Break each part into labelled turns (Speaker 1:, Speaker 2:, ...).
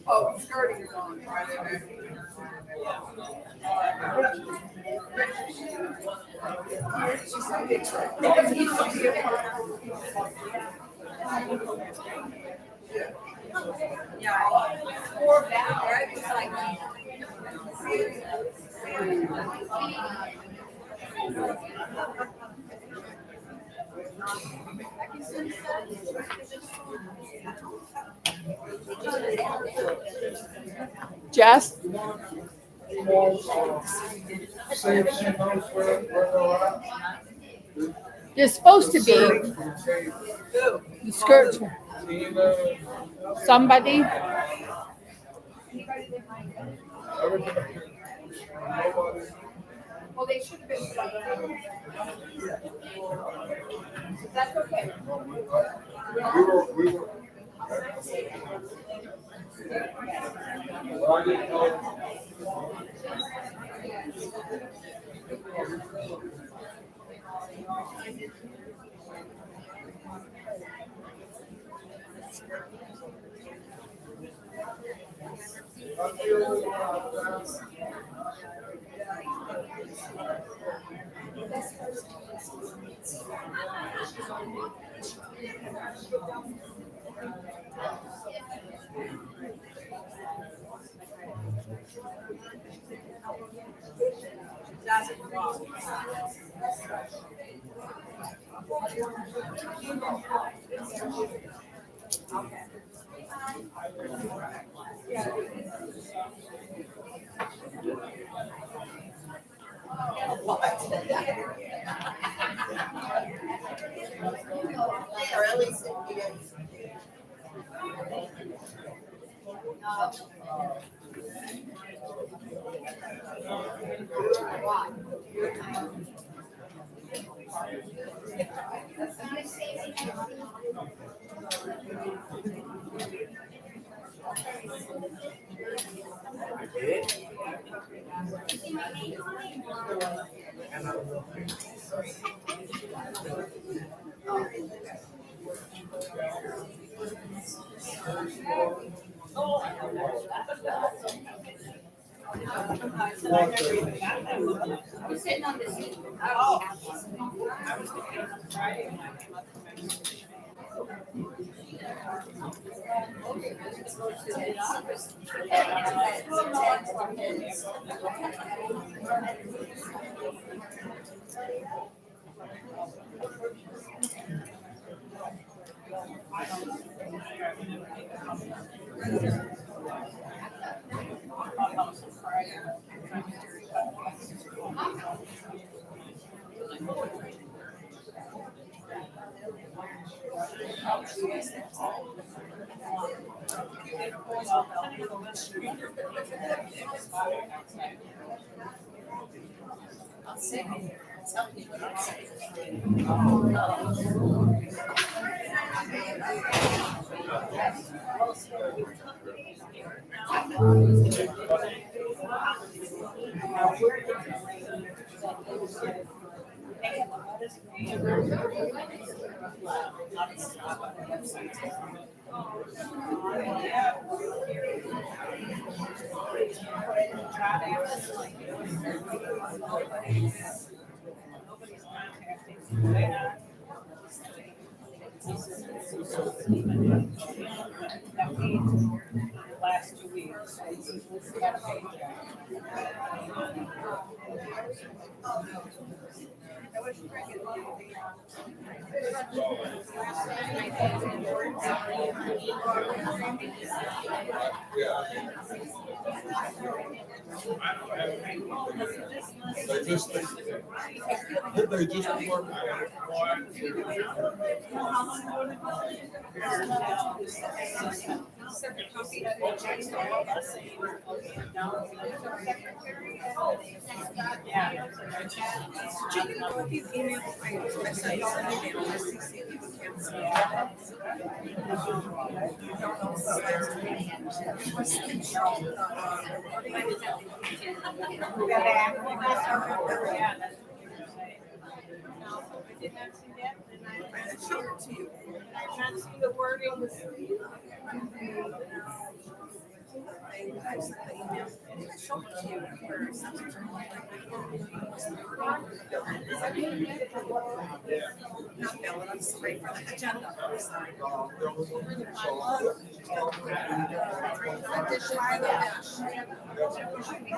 Speaker 1: Oh, skirting is on right there. Yeah, four back, right? It's like
Speaker 2: Jess? You're supposed to be the skirts. Somebody?
Speaker 1: well, they should have been. That's okay. Or at least I'm sitting on the seat. Oh.
Speaker 2: That we, the last 2 weeks.
Speaker 3: They just
Speaker 2: I've not seen the wording.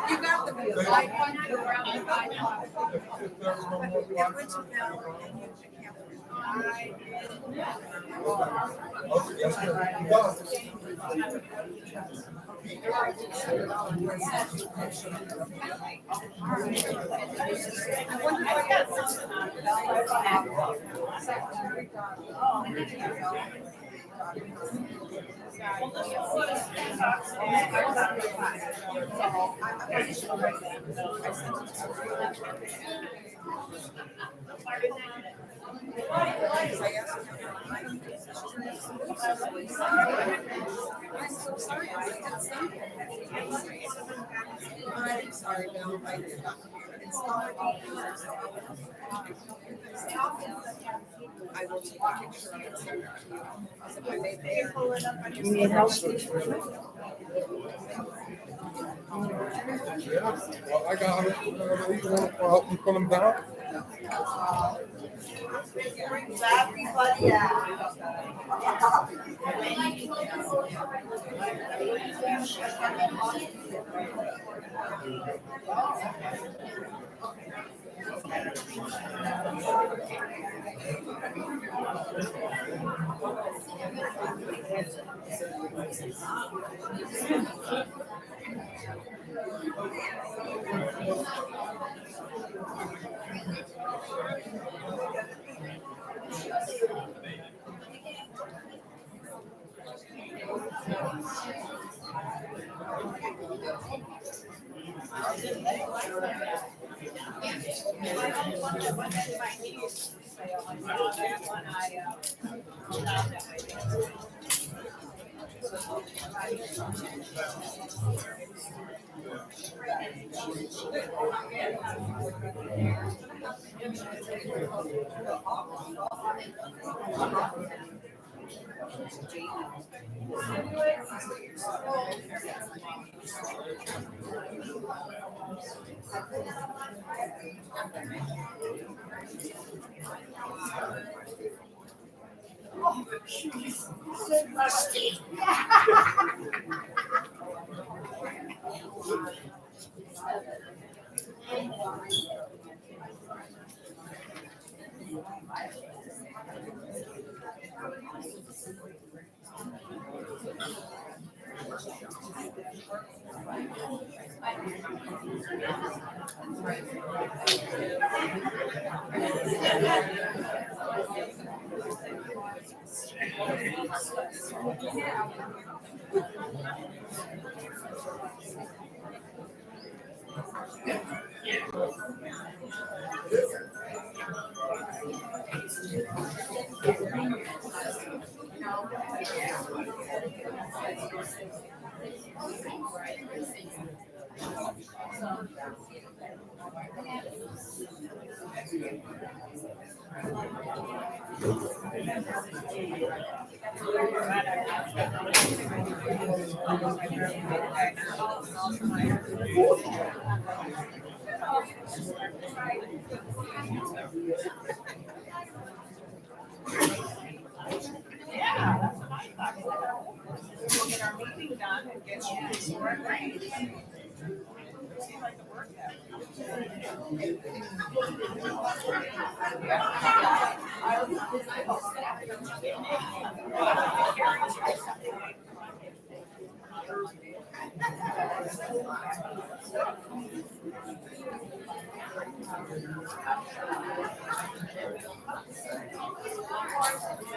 Speaker 1: You got the light one. I will take a picture of it.
Speaker 2: You need help?
Speaker 3: Yeah, well, I got it. You want to help me put them down?
Speaker 1: Everybody out.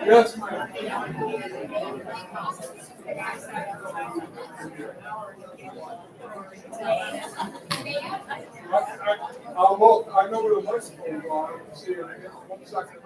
Speaker 3: Yes, ma'am. I'll look, I know where the microphones are, see, 1 second.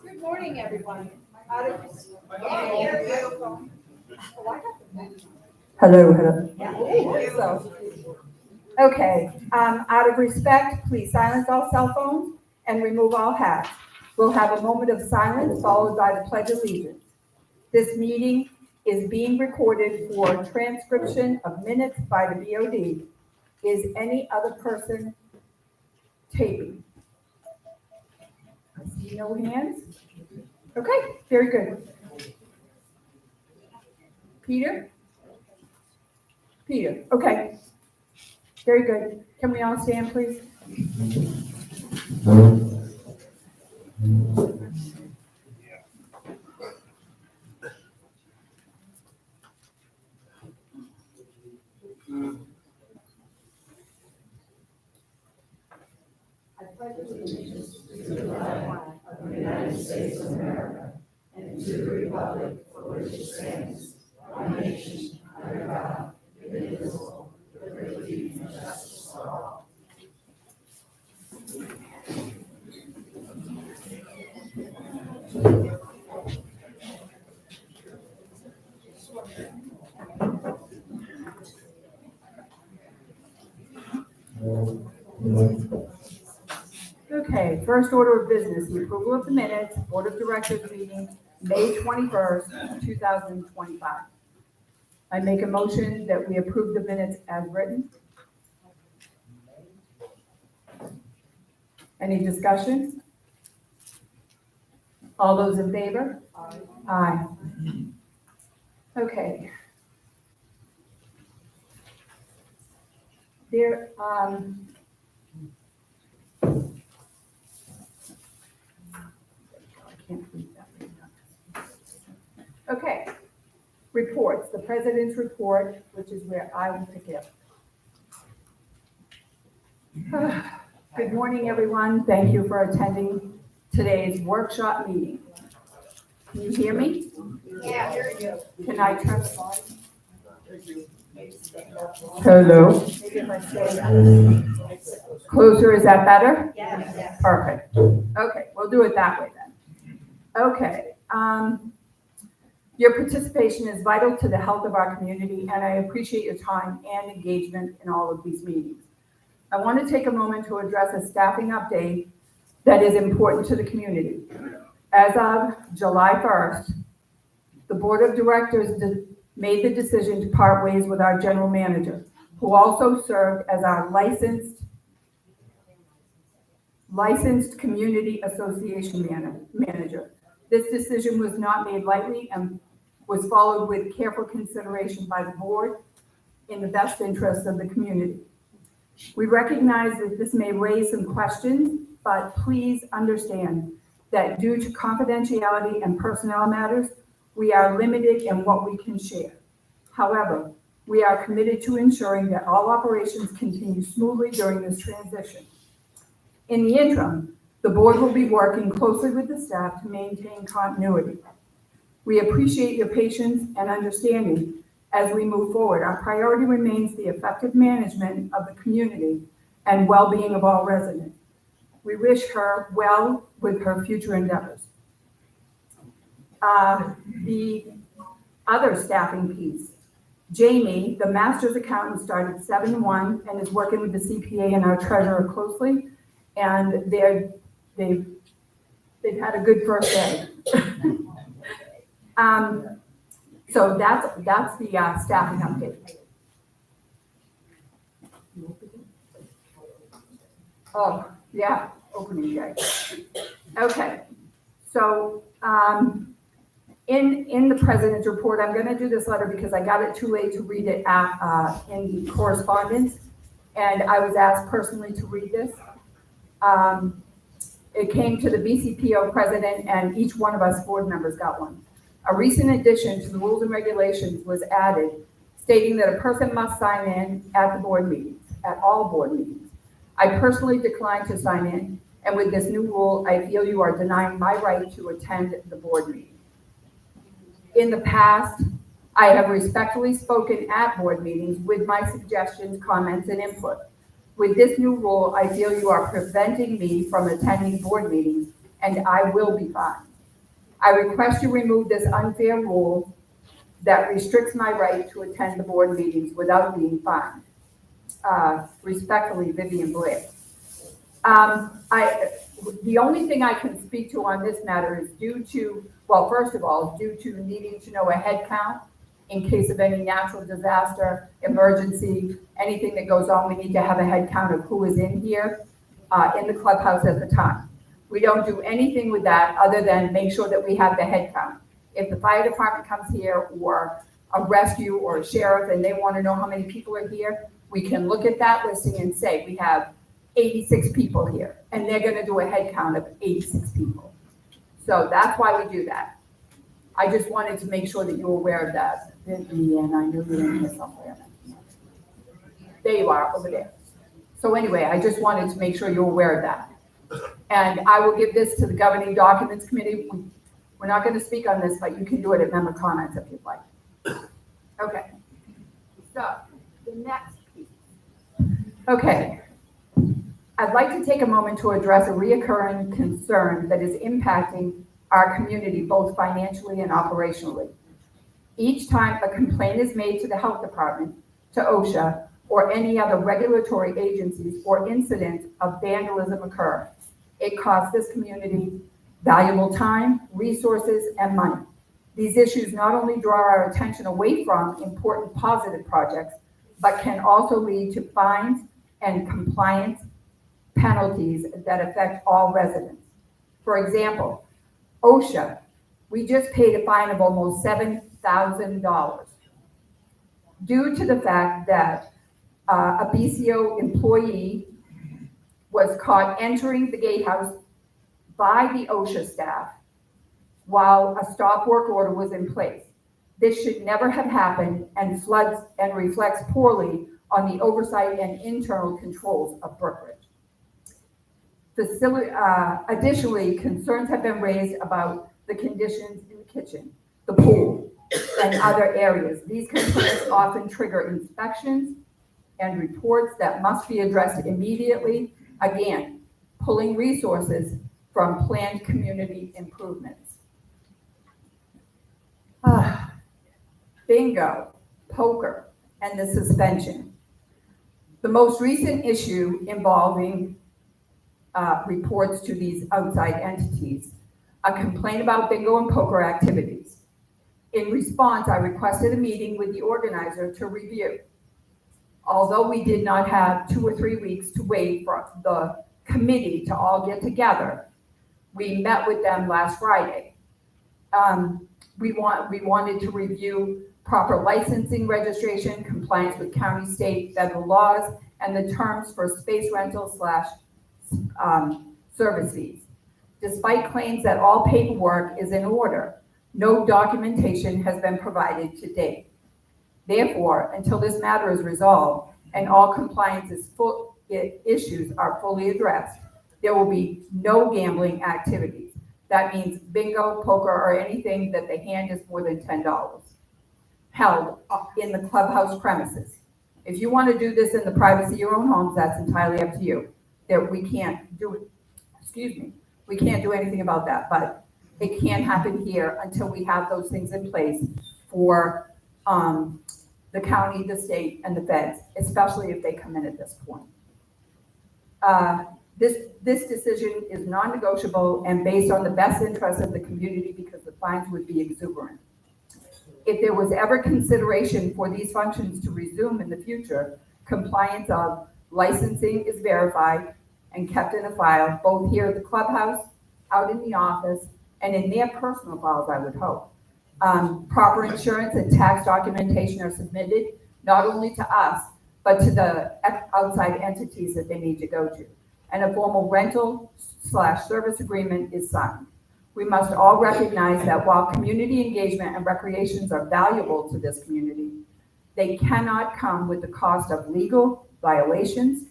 Speaker 2: Good morning, everyone. Hello, hello. Okay, out of respect, please silence all cell phones and remove all hats. We'll have a moment of silence followed by the Pledge of Allegiance. This meeting is being recorded for transcription of minutes by the BOD. Is any other person taping? I see no hands. Okay, very good. Peter? Peter, okay. Very good. Can we all stand, please? I pledge allegiance to the flag of the United States of America and to the republic for which it stands, one nation, under God, indivisible, with liberty and justice for all. Okay, first order of business, the approval of the minutes, Board of Directors meeting, May 21st, 2025. I make a motion that we approve the minutes as written. Any discussion? All those in favor? Aye. Okay. There, I can't read that right now. Okay. Reports, the president's report, which is where I will pick it up. Good morning, everyone. Thank you for attending today's workshop meeting. Can you hear me?
Speaker 1: Yeah, here you go.
Speaker 2: Can I turn it on? Hello? Maybe if I say closer, is that better?
Speaker 1: Yeah.
Speaker 2: Perfect. Okay, we'll do it that way then. Okay. Your participation is vital to the health of our community, and I appreciate your time and engagement in all of these meetings. I want to take a moment to address a staffing update that is important to the community. As of July 1st, the board of directors made the decision to part ways with our general manager, who also served as our licensed community association manager. This decision was not made lightly and was followed with careful consideration by the board in the best interest of the community. We recognize that this may raise some questions, but please understand that due to confidentiality and personnel matters, we are limited in what we can share. However, we are committed to ensuring that all operations continue smoothly during this transition. In the interim, the board will be working closely with the staff to maintain continuity. We appreciate your patience and understanding as we move forward. Our priority remains the effective management of the community and well-being of all residents. We wish her well with her future endeavors. The other staffing piece, Jamie, the master's accountant, started 7/1 and is working with the CPA and our treasurer closely, and they've had a good first day. So that's the staffing update. Oh, yeah, opening day. Okay, so in the president's report, I'm going to do this letter because I got it too late to read it in the correspondence, and I was asked personally to read this. It came to the BCPO president, and each one of us board members got one. A recent addition to the rules and regulations was added, stating that a person must sign in at the board meetings, at all board meetings. I personally declined to sign in, and with this new rule, I feel you are denying my right to attend the board meeting. In the past, I have respectfully spoken at board meetings with my suggestions, comments, and input. With this new rule, I feel you are preventing me from attending board meetings, and I will be fined. I request you remove this unfair rule that restricts my right to attend the board meetings without being fined. Respectfully, Vivian Blair. The only thing I can speak to on this matter is due to needing to know a head count in case of any natural disaster, emergency, anything that goes on. We need to have a head count of who is in here in the clubhouse at the time. We don't do anything with that other than make sure that we have the head count. If the fire department comes here or a rescue or a sheriff and they want to know how many people are here, we can look at that listing and say we have 86 people here, and they're going to do a head count of 86 people. So that's why we do that. I just wanted to make sure that you were aware of that. And I knew you were in here somewhere. There you are, over there. So anyway, I just wanted to make sure you're aware of that. And I will give this to the governing documents committee. We're not going to speak on this, but you can do it at member comments if you'd like. Okay. So the next piece. Okay. I'd like to take a moment to address a reoccurring concern that is impacting our community both financially and operationally. Each time a complaint is made to the health department, to OSHA, or any other regulatory agencies, or incidents of vandalism occur, it costs this community valuable time, resources, and money. These issues not only draw our attention away from important positive projects, but can also lead to fines and compliance penalties that affect all residents. For example, OSHA, we just paid a fine of almost $7,000 due to the fact that a BCO employee was caught entering the gatehouse by the OSHA staff while a stop work order was in place. This should never have happened and floods and reflects poorly on the oversight and internal controls of Brookridge. Additionally, concerns have been raised about the conditions in the kitchen, the pool, and other areas. These complaints often trigger inspections and reports that must be addressed immediately, again, pulling resources from planned community improvements. Bingo, poker, and the suspension. The most recent issue involving reports to these outside entities, a complaint about bingo and poker activities. In response, I requested a meeting with the organizer to review. Although we did not have 2 or 3 weeks to wait for the committee to all get together, we met with them last Friday. We wanted to review proper licensing, registration, compliance with county, state, federal laws, and the terms for space rental / service fees. Despite claims that all paperwork is in order, no documentation has been provided to date. Therefore, until this matter is resolved and all compliance issues are fully addressed, there will be no gambling activities. That means bingo, poker, or anything that the hand is more than $10 held in the clubhouse premises. If you want to do this in the privacy of your own homes, that's entirely up to you. We can't do anything about that, but it can't happen here until we have those things in place for the county, the state, and the feds, especially if they come in at this point. This decision is non-negotiable and based on the best interest of the community because the fines would be exuberant. If there was ever consideration for these functions to resume in the future, compliance of licensing is verified and kept in a file, both here at the clubhouse, out in the office, and in their personal files, I would hope. Proper insurance and tax documentation are submitted, not only to us, but to the outside entities that they need to go to. And a formal rental / service agreement is signed. We must all recognize that while community engagement and recreations are valuable to this community, they cannot come with the cost of legal violations,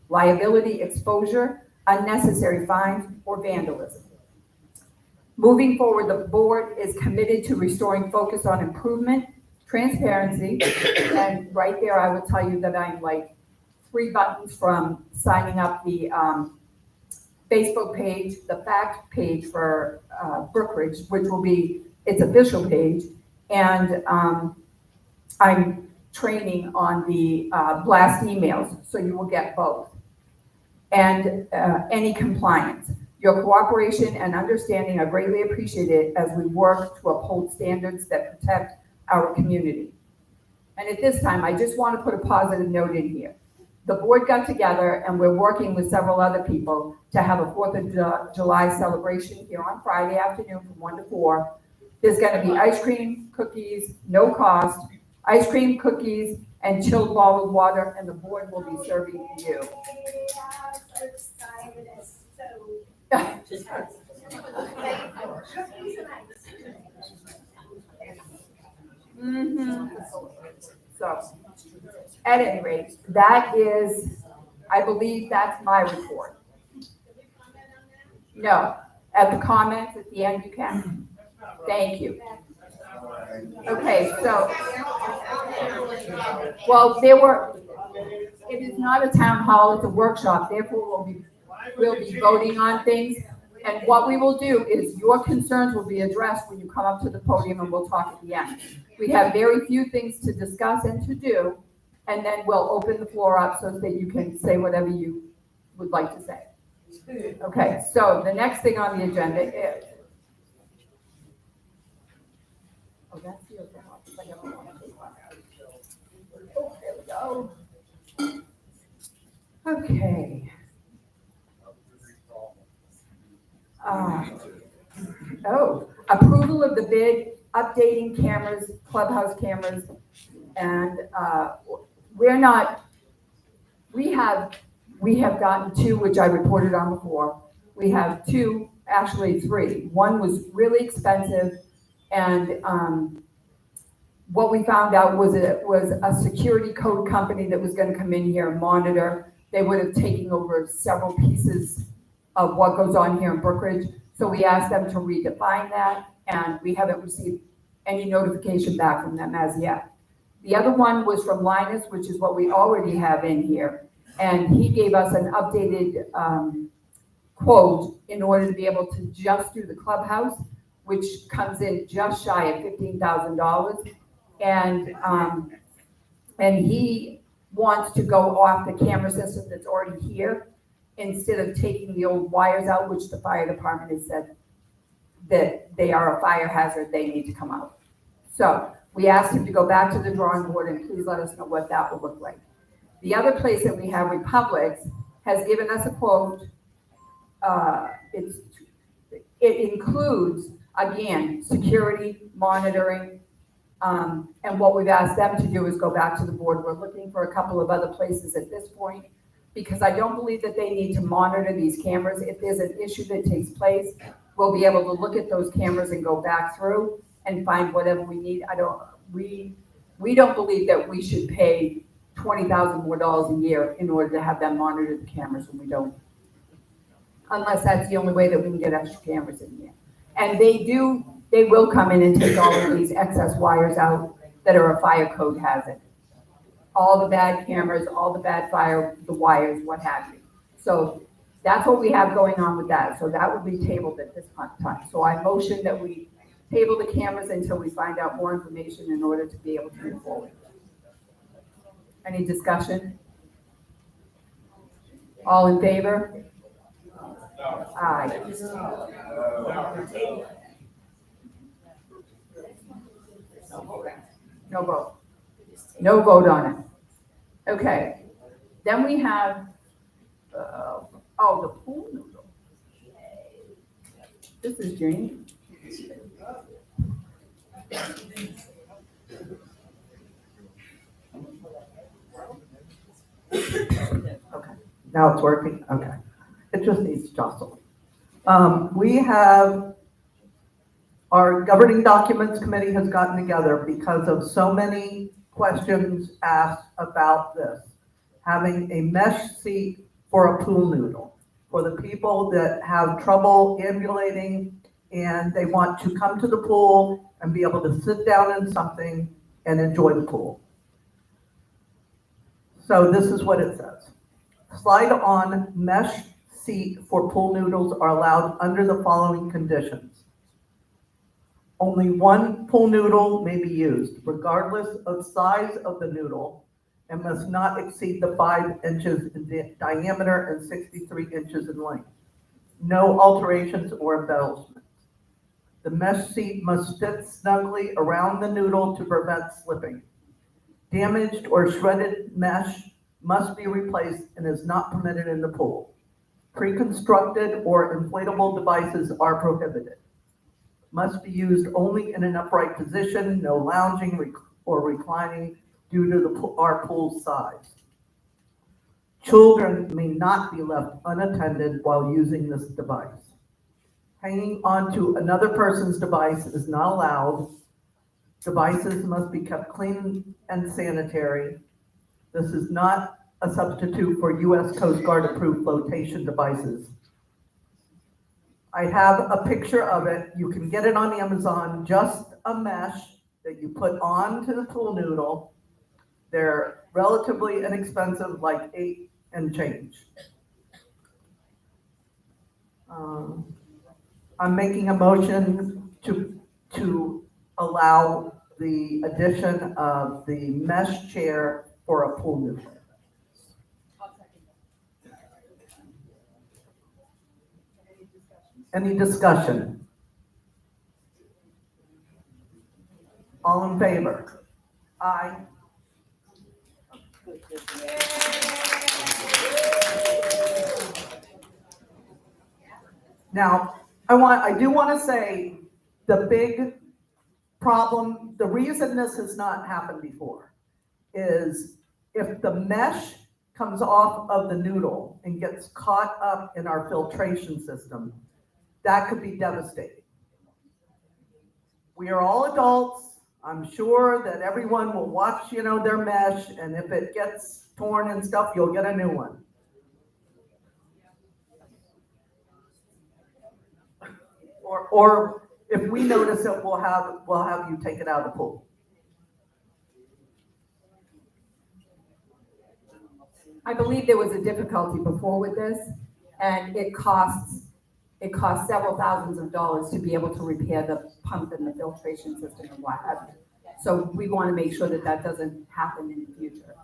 Speaker 2: liability exposure, unnecessary fines, or vandalism. Moving forward, the board is committed to restoring focus on improvement, transparency, and right there I will tell you that I'm like 3 buttons from signing up the Facebook page, the fact page for Brookridge, which will be its official page, and I'm training on the blast emails, so you will get both. And any compliance. Your cooperation and understanding are greatly appreciated as we work to uphold standards that protect our community. And at this time, I just want to put a positive note in here. The board got together and we're working with several other people to have a 4th of July celebration here on Friday afternoon from 1 to 4. There's going to be ice cream, cookies, no cost, ice cream, cookies, and chilled bottled water, and the board will be serving you. So, at any rate, that is, I believe that's my report. No, at the comments at the end you can. Thank you. Okay, so, well, it is not a town hall, it's a workshop, therefore we'll be voting on things. And what we will do is your concerns will be addressed when you come up to the podium and we'll talk at the end. We have very few things to discuss and to do, and then we'll open the floor up so that you can say whatever you would like to say. Okay, so the next thing on the agenda is Oh, that's the other one. I got one. Oh, there we go. Okay. Approval of the bid, updating cameras, clubhouse cameras, and, we have gotten two, which I reported on before. We have two, actually three. One was really expensive, and, what we found out was it was a security code company that was gonna come in here and monitor. They would have taken over several pieces of what goes on here in Brookridge. So we asked them to redefine that, and we haven't received any notification back from them as yet. The other one was from Linus, which is what we already have in here. And he gave us an updated quote in order to be able to just do the clubhouse, which comes in just shy of $15,000. And he wants to go off the camera system that's already here instead of taking the old wires out, which the fire department has said that they are a fire hazard, they need to come out. So we asked him to go back to the drawing board and please let us know what that will look like. The other place that we have, Republics, has given us a quote. It includes, again, security, monitoring, and what we've asked them to do is go back to the board. We're looking for a couple of other places at this point, because I don't believe that they need to monitor these cameras. If there's an issue that takes place, we'll be able to look at those cameras and go back through and find whatever we need. We don't believe that we should pay $20,000 more a year in order to have them monitor the cameras, and we don't. Unless that's the only way that we can get extra cameras in here. And they will come in and take all of these excess wires out that are a fire code hazard. All the bad cameras, all the bad fire, the wires, what have you. So that's what we have going on with that. So that will be tabled at this time. So I motion that we table the cameras until we find out more information in order to be able to move forward. Any discussion? All in favor? Aye. No vote. No vote on it. Okay. Then we have, the pool noodle. This is Jane.
Speaker 4: Okay, now it's working, okay. It just needs jostle. We have, our governing documents committee has gotten together because of so many questions asked about this. Having a mesh seat for a pool noodle, for the people that have trouble ambulating and they want to come to the pool and be able to sit down in something and enjoy the pool. So this is what it says. Slide on mesh seat for pool noodles are allowed under the following conditions. Only one pool noodle may be used, regardless of size of the noodle, and must not exceed the 5 inches in diameter and 63 inches in length. No alterations or embellishments. The mesh seat must fit snugly around the noodle to prevent slipping. Damaged or shredded mesh must be replaced and is not permitted in the pool. Pre-constructed or inflatable devices are prohibited. Must be used only in an upright position, no lounging or reclining due to our pool size. Children may not be left unattended while using this device. Hanging onto another person's device is not allowed. Devices must be kept clean and sanitary. This is not a substitute for U.S. Coast Guard approved flotation devices. I have a picture of it. You can get it on Amazon, just a mesh that you put onto the pool noodle. They're relatively inexpensive, like $8 and change. I'm making a motion to allow the addition of the mesh chair for a pool noodle. Any discussion? All in favor? Aye. Now, I do want to say, the big problem, the reason this has not happened before is if the mesh comes off of the noodle and gets caught up in our filtration system, that could be devastating. We are all adults. I'm sure that everyone will watch, their mesh, and if it gets torn and stuff, you'll get a new one. Or if we notice it, we'll have you take it out of the pool.
Speaker 2: I believe there was a difficulty before with this, and it costs several thousands of dollars to be able to repair the pump and the filtration system and what have you. So we want to make sure that that doesn't happen in the future.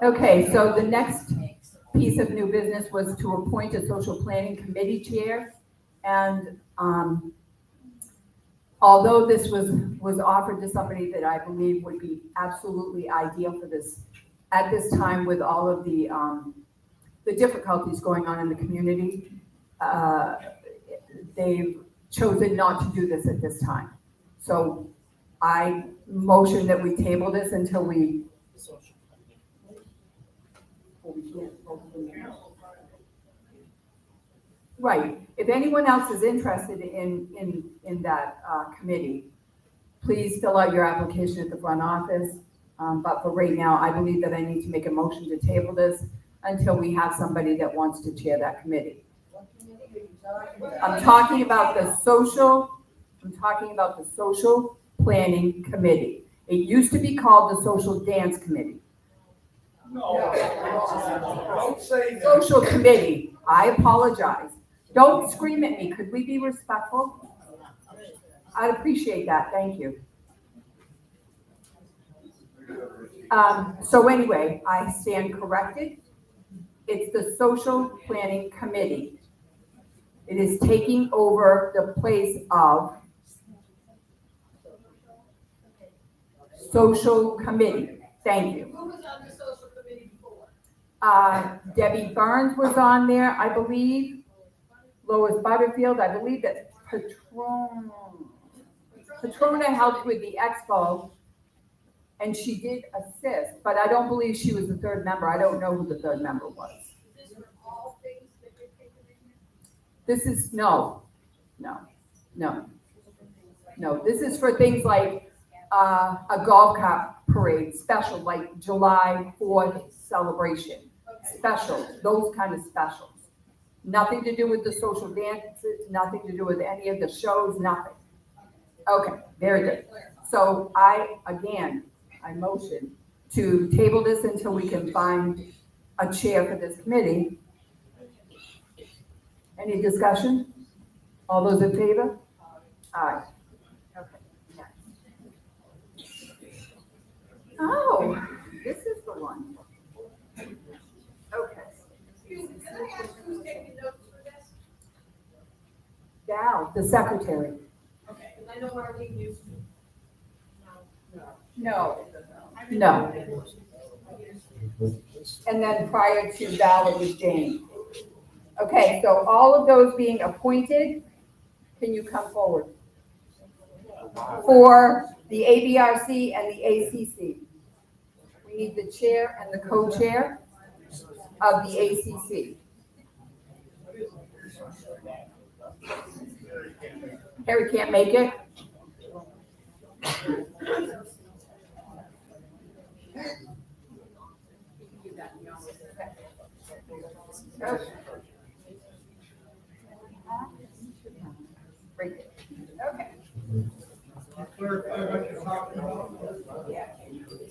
Speaker 2: Okay, so the next piece of new business was to appoint a social planning committee chair. And although this was offered to somebody that I believe would be absolutely ideal for this, at this time with all of the difficulties going on in the community, they've chosen not to do this at this time. So I motion that we table this until we. Right. If anyone else is interested in that committee, please fill out your application at the front office. But for right now, I believe that I need to make a motion to table this until we have somebody that wants to chair that committee. I'm talking about the social planning committee. It used to be called the social dance committee.
Speaker 3: No, don't say that.
Speaker 2: Social committee. I apologize. Don't scream at me. Could we be respectful? I'd appreciate that. Thank you. So anyway, I stand corrected. It's the social planning committee. It is taking over the place of social committee. Thank you.
Speaker 1: Who was on the social committee before?
Speaker 2: Debbie Burns was on there, I believe. Lois Butterfield, I believe that Patrona helped with the expo, and she did assist, but I don't believe she was the third member. I don't know who the third member was.
Speaker 1: Is this for all things that you're taking in here?
Speaker 2: This is, no. This is for things like a golf cart parade, special, like July 4th celebration, special, those kind of specials. Nothing to do with the social dances, nothing to do with any of the shows, nothing. Okay, very good. So I motion to table this until we can find a chair for this committee. Any discussion? All those in favor? Aye. Okay. Oh, this is the one. Okay.
Speaker 1: Excuse me, can I ask who's taking notes for this?
Speaker 2: Gal, the secretary.
Speaker 1: Okay, because I know Marlene used to.
Speaker 2: No. And then prior to Val, it was Jane. Okay, so all of those being appointed, can you come forward? For the ABRC and the ACC. We need the chair and the co-chair of the ACC. Harry can't make it.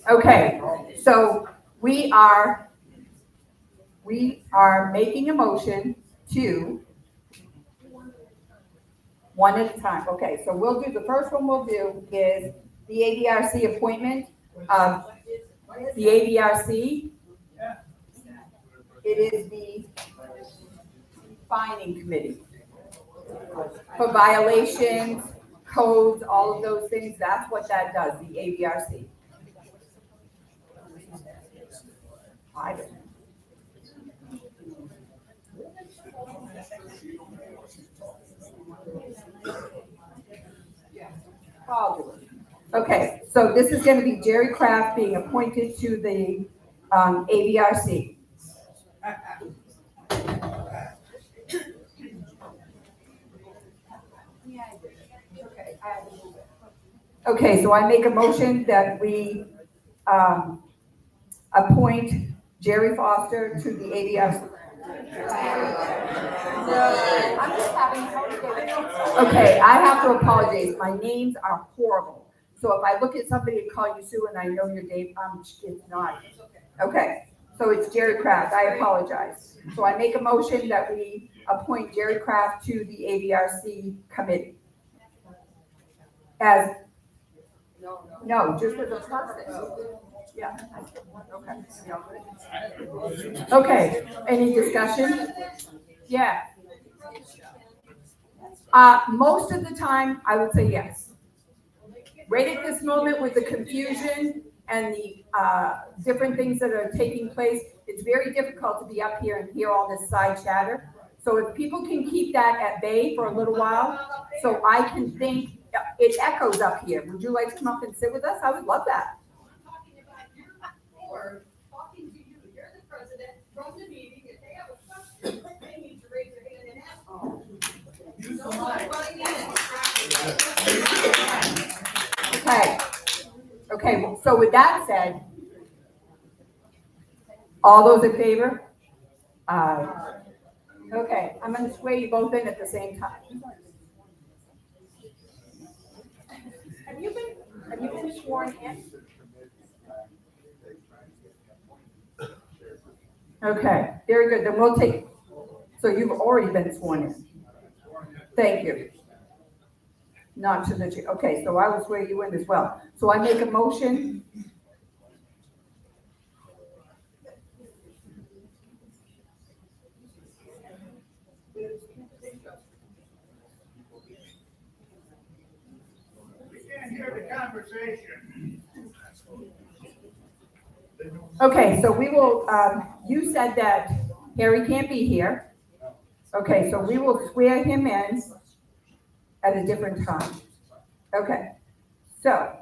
Speaker 2: Okay, so we are making a motion to one at a time. Okay, so we'll do, the first one we'll do is the ABRC appointment of the ABRC. It is the fining committee. For violations, codes, all of those things, that's what that does, the ABRC. I don't know. I'll do it. Okay, so this is gonna be Jerry Kraft being appointed to the, ABRC. Okay, so I make a motion that we, appoint Jerry Foster to the ABRC. I'm just having. Okay, I have to apologize. My names are horrible. So if I look at somebody and call you Sue and I know your name, it's not. Okay, so it's Jerry Kraft. I apologize. So I make a motion that we appoint Jerry Kraft to the ABRC committee. As, no, just as a person. Yeah. Okay. Okay, any discussion? Yeah. Most of the time, I would say yes. Right at this moment with the confusion and the different things that are taking place, it's very difficult to be up here and hear all this side chatter. So if people can keep that at bay for a little while, so I can think, it echoes up here. Would you like to come up and sit with us? I would love that.
Speaker 1: I'm talking about your board, talking to you, you're the president, from the meeting, if they have a question, they need to raise their hand and ask. No one running in.
Speaker 2: Okay. Okay, so with that said, all those in favor? Aye. Okay, I'm gonna swear you both in at the same time. Have you been sworn in? Okay, very good, then we'll take, so you've already been sworn in. Thank you. Not to the chair, okay, so I will swear you in as well. So I make a motion.
Speaker 5: We can't hear the conversation.
Speaker 2: Okay, so we will, you said that Harry can't be here. Okay, so we will swear him in at a different time. Okay, so.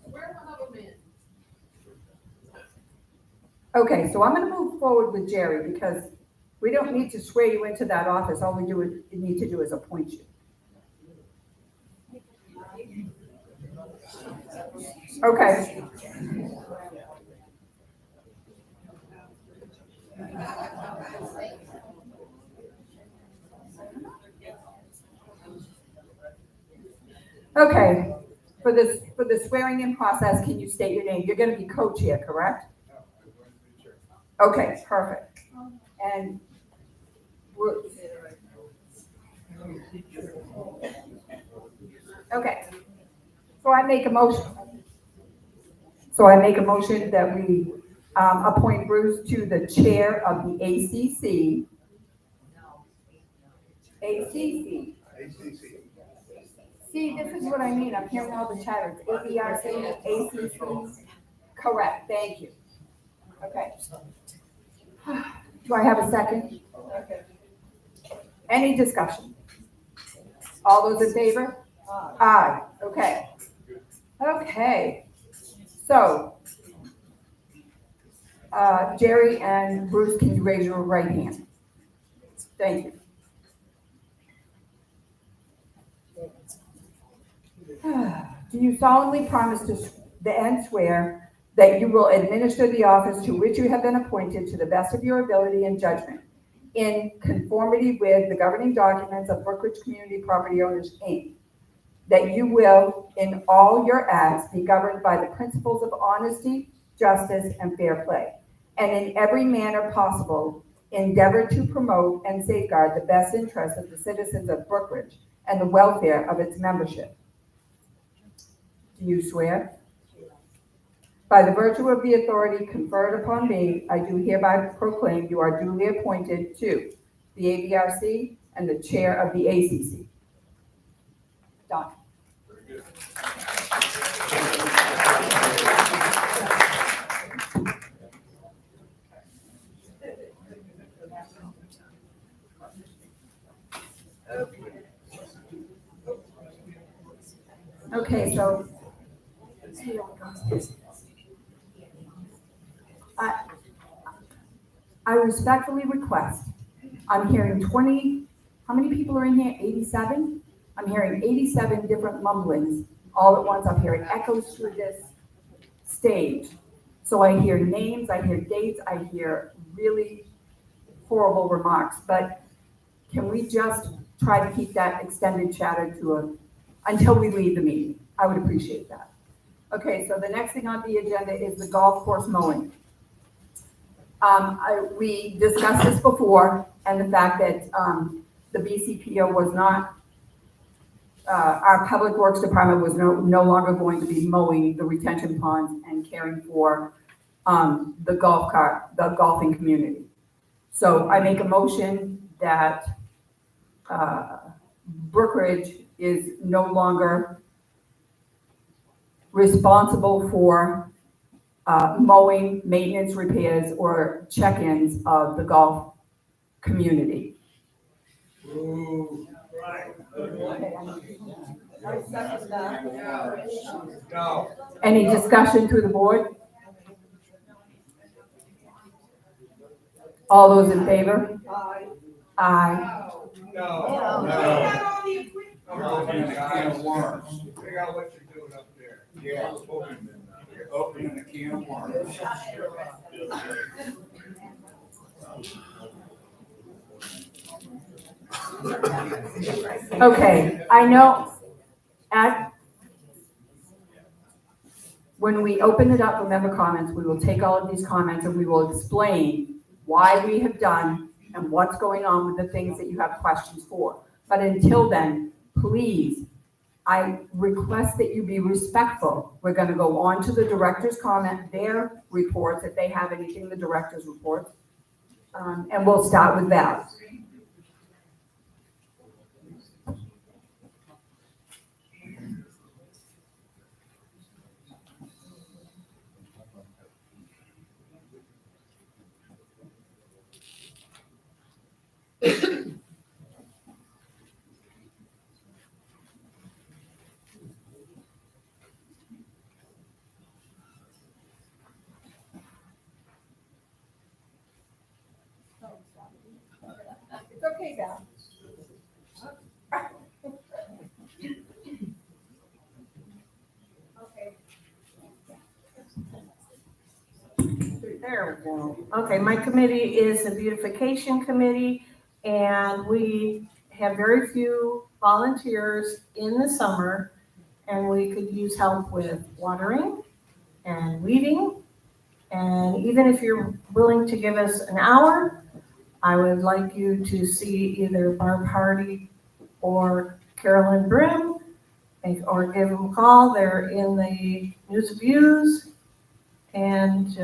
Speaker 1: Swear one of them in.
Speaker 2: Okay, so I'm gonna move forward with Jerry because we don't need to swear you into that office. All we need to do is appoint you. Okay. Okay, for the swearing in process, can you state your name? You're gonna be co-chair, correct? Okay, perfect. And okay, so I make a motion. So I make a motion that we appoint Bruce to the chair of the ACC. ACC. See, this is what I mean. I'm hearing all the chatter. It's ABRC, ACC. Correct, thank you. Okay. Do I have a second? Any discussion? All those in favor? Aye. Okay. Okay. So, Jerry and Bruce, can you raise your right hand? Thank you. Do you solemnly promise and swear that you will administer the office to which you have been appointed to the best of your ability and judgment, in conformity with the governing documents of Brookridge Community Property Owners, Inc., that you will, in all your acts, be governed by the principles of honesty, justice, and fair play, and in every manner possible, endeavor to promote and safeguard the best interests of the citizens of Brookridge and the welfare of its membership? Do you swear? By the virtue of the authority conferred upon me, I do hereby proclaim you are duly appointed to the ABRC and the chair of the ACC. Done. Okay, so I respectfully request, I'm hearing 20, how many people are in here? 87? I'm hearing 87 different mumblings all at once. I'm hearing echoes through this stage. So I hear names, I hear dates, I hear really horrible remarks, but can we just try to keep that extended chatter to until we leave the meeting? I would appreciate that. Okay, so the next thing on the agenda is the golf course mowing. We discussed this before, and the fact that the BCPO was not, our Public Works Department was no longer going to be mowing the retention ponds and caring for the golfing community. So I make a motion that Brookridge is no longer responsible for mowing, maintenance, repairs, or check-ins of the golf community.
Speaker 5: Ooh, right. No.
Speaker 2: Any discussion through the board? All those in favor? Aye.
Speaker 5: No.
Speaker 1: No.
Speaker 5: Opening a can of worms. Figure out what you're doing up there. Yeah. You're opening a can of worms.
Speaker 2: Okay, I know when we open it up for member comments, we will take all of these comments and we will explain why we have done and what's going on with the things that you have questions for. But until then, please, I request that you be respectful. We're going to go on to the director's comment, their reports, if they have anything in the director's report. And we'll start with that. It's okay, Val.
Speaker 6: There we go. Okay, my committee is the beautification committee, and we have very few volunteers in the summer, and we could use help with watering and weeding. And even if you're willing to give us an hour, I would like you to see either Barb Hardy or Carolyn Brim, or give them a call. They're in the News of Views. And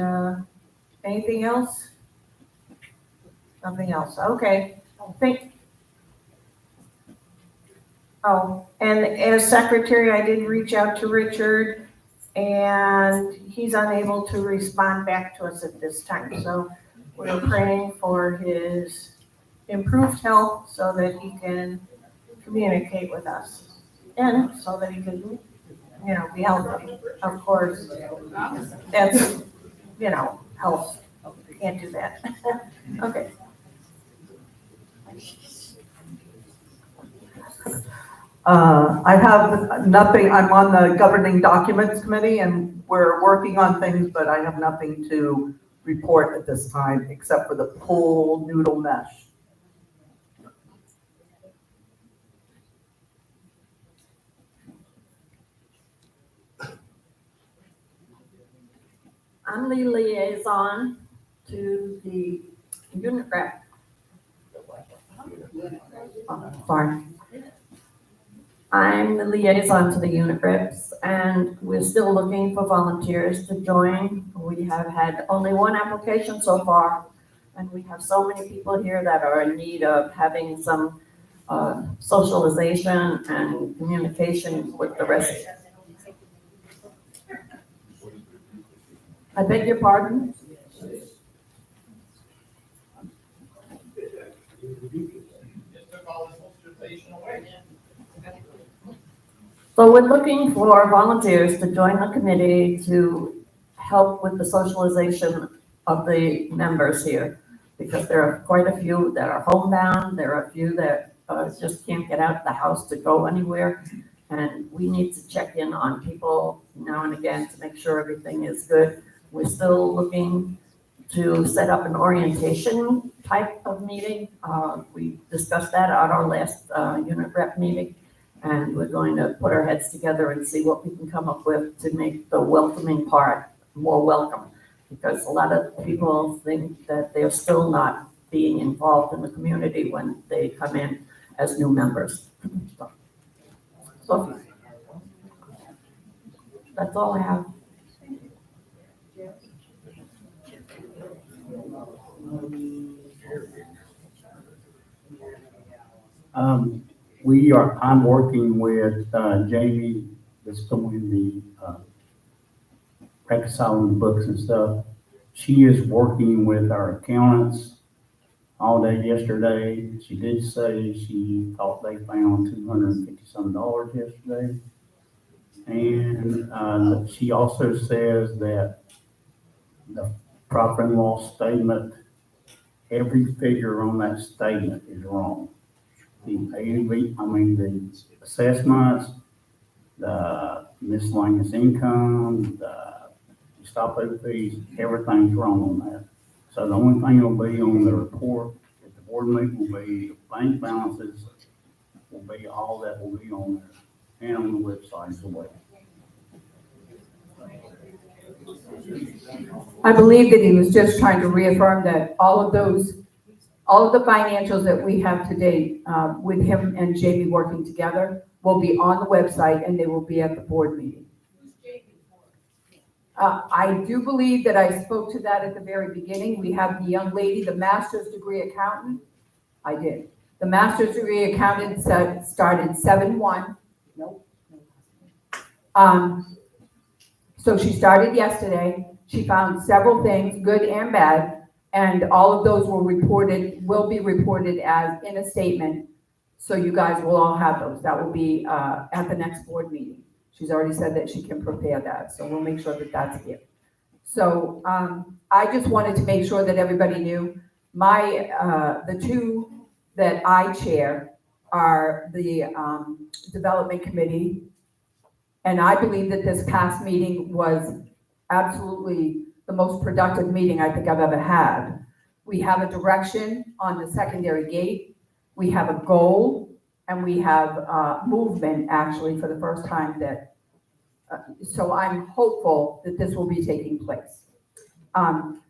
Speaker 6: anything else? Nothing else. Okay. And as secretary, I did reach out to Richard, and he's unable to respond back to us at this time. So we're praying for his improved health so that he can communicate with us and so that he can, be healthy. Of course, that's, health. You can't do that. Okay.
Speaker 4: I have nothing, I'm on the governing documents committee and we're working on things, but I have nothing to report at this time except for the pool noodle mesh.
Speaker 2: I'm the liaison to the unit rep. Sorry.
Speaker 7: I'm the liaison to the unit reps, and we're still looking for volunteers to join. We have had only one application so far, and we have so many people here that are in need of having some socialization and communication with the rest. I beg your pardon? So we're looking for volunteers to join the committee to help with the socialization of the members here. Because there are quite a few that are homebound, there are a few that just can't get out of the house to go anywhere. And we need to check in on people now and again to make sure everything is good. We're still looking to set up an orientation type of meeting. We discussed that at our last unit rep meeting. And we're going to put our heads together and see what we can come up with to make the welcoming part more welcome. Because a lot of people think that they're still not being involved in the community when they come in as new members. So that's all I have.
Speaker 8: I'm working with Jamie, that's doing the reconciling the books and stuff. She is working with our accountants all day yesterday. She did say she thought they found $250-some yesterday. And she also says that the profit and loss statement, every figure on that statement is wrong. The assessments, the miscellaneous income, the stop over fees, everything's wrong on that. So the only thing will be on the report at the board meeting will be bank balances, will be all that will be on there and on the website as well.
Speaker 2: I believe that he was just trying to reaffirm that all of the financials that we have to date, with him and Jamie working together, will be on the website and they will be at the board meeting. I do believe that I spoke to that at the very beginning. We have the young lady, the master's degree accountant. I did. The master's degree accountant started 7/1. Nope. So she started yesterday. She found several things, good and bad, and all of those will be reported as in a statement. So you guys will all have those. That will be at the next board meeting. She's already said that she can prepare that, so we'll make sure that that's here. So I just wanted to make sure that everybody knew the two that I chair are the development committee. And I believe that this past meeting was absolutely the most productive meeting I think I've ever had. We have a direction on the secondary gate. We have a goal, and we have movement actually for the first time so I'm hopeful that this will be taking place.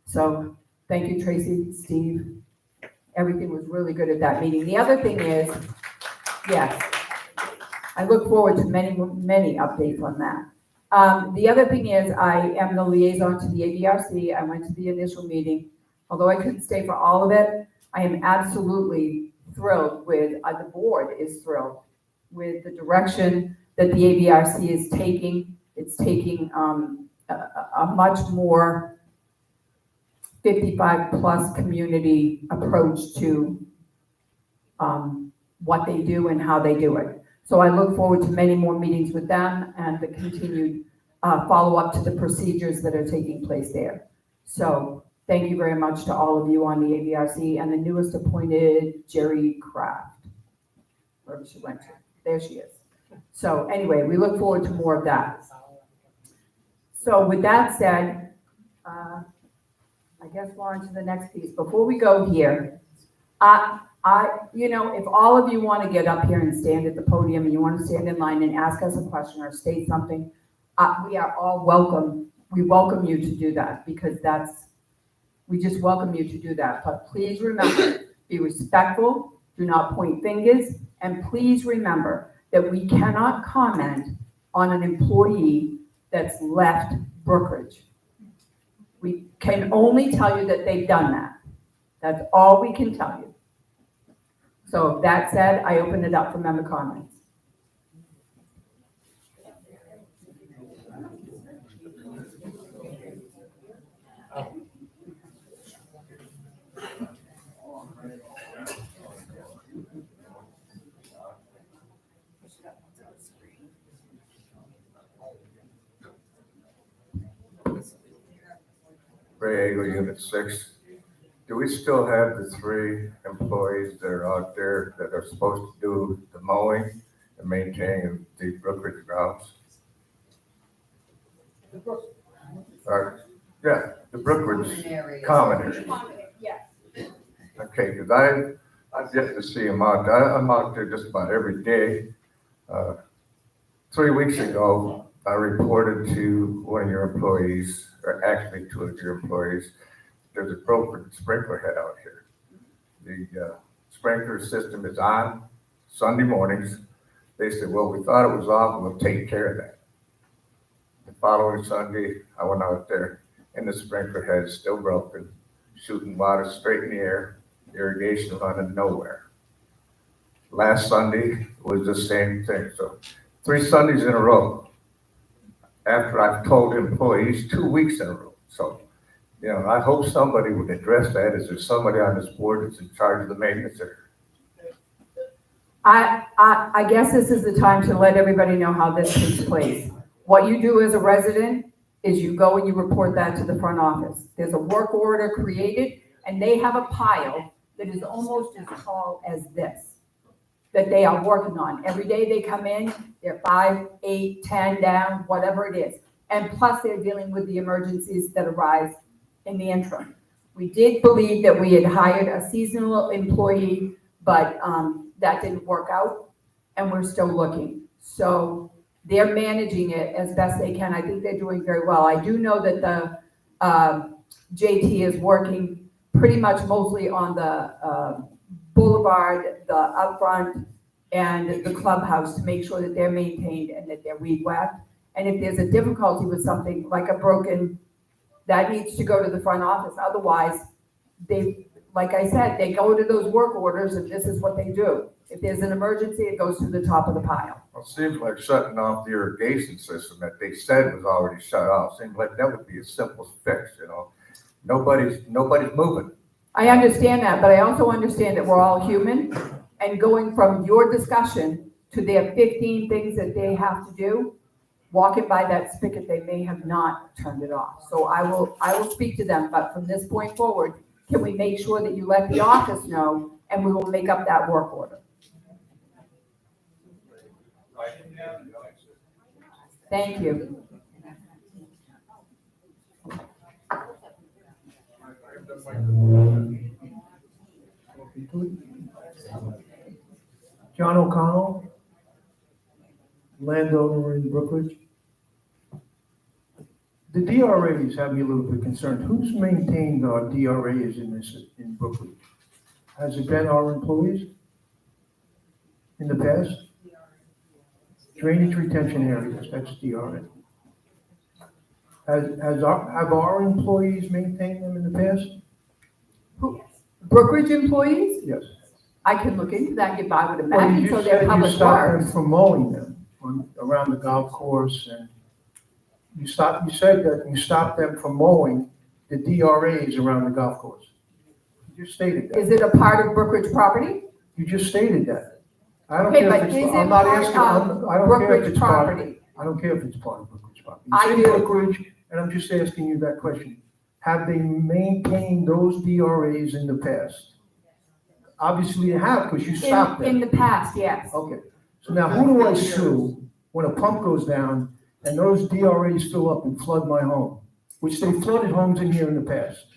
Speaker 2: So thank you, Tracy, Steve. Everything was really good at that meeting. The other thing is, yes, I look forward to many, many updates on that. The other thing is I am the liaison to the ADRC. I went to the initial meeting. Although I couldn't stay for all of it, I am absolutely thrilled with, the board is thrilled with the direction that the ADRC is taking. It's taking a much more 55+ community approach to what they do and how they do it. So I look forward to many more meetings with them and the continued follow-up to the procedures that are taking place there. So thank you very much to all of you on the ABRC and the newest appointed Jerry Kraft, wherever she went to. There she is. So anyway, we look forward to more of that. So with that said, I guess we're on to the next piece. Before we go here, if all of you want to get up here and stand at the podium and you want to stand in line and ask us a question or state something, we are all welcome. We welcome you to do that because we just welcome you to do that. But please remember, be respectful, do not point fingers, and please remember that we cannot comment on an employee that's left Brookridge. We can only tell you that they've done that. That's all we can tell you. So that said, I open it up for member comments.
Speaker 5: Ray Eagle, Unit 6. Do we still have the 3 employees that are out there that are supposed to do the mowing and maintaining the Brookridge grounds? Yeah, the Brookridge common areas.
Speaker 2: Yes.
Speaker 5: Okay, because I've yet to see them out. I'm out there just about every day. 3 weeks ago, I reported to one of your employees, or actually 2 of your employees, there's a broken sprinkler head out here. The sprinkler system is on Sunday mornings. They said, well, we thought it was off, we'll take care of that. The following Sunday, I went out there and the sprinkler head is still broken, shooting water straight in the air, irrigation running nowhere. Last Sunday was the same thing. So 3 Sundays in a row, after I've told employees 2 weeks in a row. So, you know, I hope somebody would address that. Is there somebody on this board that's in charge of the maintenance area?
Speaker 2: I guess this is the time to let everybody know how this takes place. What you do as a resident is you go and you report that to the front office. There's a work order created, and they have a pile that is almost as tall as this, that they are working on. Every day they come in, they're 5, 8, 10 down, whatever it is. And plus they're dealing with the emergencies that arise in the interim. We did believe that we had hired a seasonal employee, but that didn't work out, and we're still looking. So they're managing it as best they can. I think they're doing very well. I do know that the JT is working pretty much mostly on the boulevard, the up front, and the clubhouse to make sure that they're maintained and that they're weed whacked. And if there's a difficulty with something like a broken, that needs to go to the front office. Otherwise, they, like I said, they go to those work orders and this is what they do. If there's an emergency, it goes to the top of the pile.
Speaker 5: Well, it seems like shutting off the irrigation system that they said was already shut off. Seems like that would be a simple fix, you know. Nobody's moving.
Speaker 2: I understand that, but I also understand that we're all human, and going from your discussion to their 15 things that they have to do, walking by that spigot, they may have not turned it off. So I will speak to them, but from this point forward, can we make sure that you let the office know, and we will make up that work order? Thank you.
Speaker 9: John O'Connell, landowner in Brookridge. The DRAs have me a little bit concerned. Who's maintained our DRAs in Brookridge? Has it been our employees in the past? Drainage retention areas, that's DRA. Have our employees maintained them in the past?
Speaker 2: Brookridge employees?
Speaker 9: Yes.
Speaker 2: I can look into that, get by with a
Speaker 9: Well,
Speaker 2: map,
Speaker 9: you
Speaker 2: so
Speaker 9: just
Speaker 2: they're
Speaker 9: said you
Speaker 2: public
Speaker 9: stopped them
Speaker 2: works.
Speaker 9: from mowing them around the golf course, and you said that you stopped them from mowing the DRAs around the golf course. You just stated that.
Speaker 2: Is it a part of Brookridge property?
Speaker 9: You just stated that. I don't
Speaker 2: Okay,
Speaker 9: care
Speaker 2: but
Speaker 9: if
Speaker 2: is
Speaker 9: it's,
Speaker 2: it
Speaker 9: I'm not
Speaker 2: part
Speaker 9: asking,
Speaker 2: of
Speaker 9: I don't care if
Speaker 2: Brookridge
Speaker 9: it's part,
Speaker 2: property?
Speaker 9: I don't care if it's part of Brookridge property.
Speaker 2: I
Speaker 9: You say
Speaker 2: do.
Speaker 9: Brookridge, and I'm just asking you that question. Have they maintained those DRAs in the past? Obviously you have, because you stopped them.
Speaker 2: In the past, yes.
Speaker 9: Okay, so now who do I sue when a pump goes down and those DRAs fill up and flood my home? Which they flooded homes in here in the past.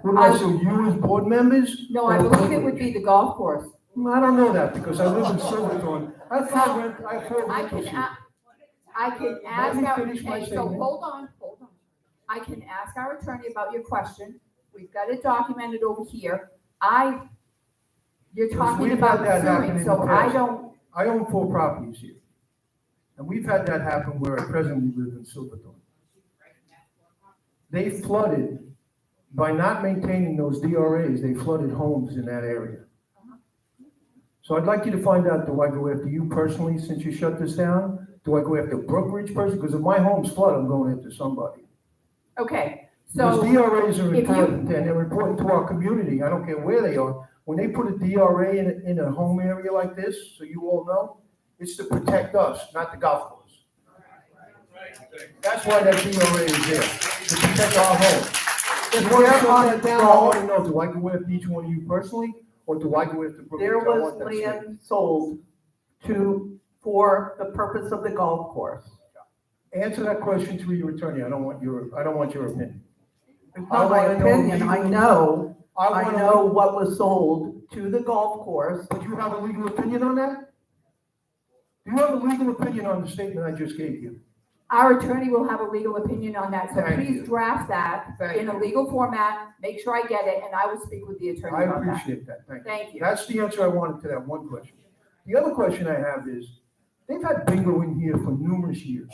Speaker 9: Who do I sue, you as board members?
Speaker 2: No, I believe it would be the golf course.
Speaker 9: I don't know that, because I live in Silverthorne. I've heard
Speaker 2: I can ask
Speaker 9: Let me
Speaker 2: our,
Speaker 9: finish my
Speaker 2: okay, so
Speaker 9: statement.
Speaker 2: hold on. I can ask our attorney about your question. We've got it documented over here. You're
Speaker 9: Because
Speaker 2: talking
Speaker 9: we've
Speaker 2: about
Speaker 9: had that happen
Speaker 2: suing,
Speaker 9: in
Speaker 2: so
Speaker 9: the
Speaker 2: I
Speaker 9: past.
Speaker 2: don't,
Speaker 9: I own 4 properties here. And we've had that happen where I presently live in Silverthorne. They flooded, by not maintaining those DRAs, they flooded homes in that area. So I'd like you to find out, do I go after you personally since you shut this down? Do I go after Brookridge person? Because if my home's flooded, I'm going after somebody.
Speaker 2: Okay,
Speaker 9: Because
Speaker 2: so,
Speaker 9: DRAs are
Speaker 2: if you-
Speaker 9: important, and they're important to our community, I don't care where they are. When they put a DRA in a home area like this, so you all know, it's to protect us, not the golf course. That's why that DRA is there, to protect our home. If you want to shut that down, I want to know, do I go after each one of you personally, or do I go after Brookridge?
Speaker 4: There
Speaker 9: I
Speaker 4: was
Speaker 9: want that statement.
Speaker 4: land sold for the purpose of the golf course.
Speaker 9: Answer that question through your attorney, I don't want your opinion.
Speaker 4: It's
Speaker 9: I
Speaker 4: not my
Speaker 9: wanna know
Speaker 4: opinion, I
Speaker 9: legally-
Speaker 4: know,
Speaker 9: I
Speaker 4: I
Speaker 9: want
Speaker 4: know what was sold to the golf course.
Speaker 9: But you have a legal opinion on that? Do you have a legal opinion on the statement I just gave you?
Speaker 2: our attorney will have a legal opinion on that, so
Speaker 9: Thank
Speaker 2: please
Speaker 9: you.
Speaker 2: draft that
Speaker 9: Thank
Speaker 2: in a legal format, make sure I get it, and I will speak with the
Speaker 9: I
Speaker 2: attorney about that.
Speaker 9: appreciate that, thank you.
Speaker 2: Thank you.
Speaker 9: That's the answer I wanted to that one question. The other question I have is, they've had bingo in here for numerous years,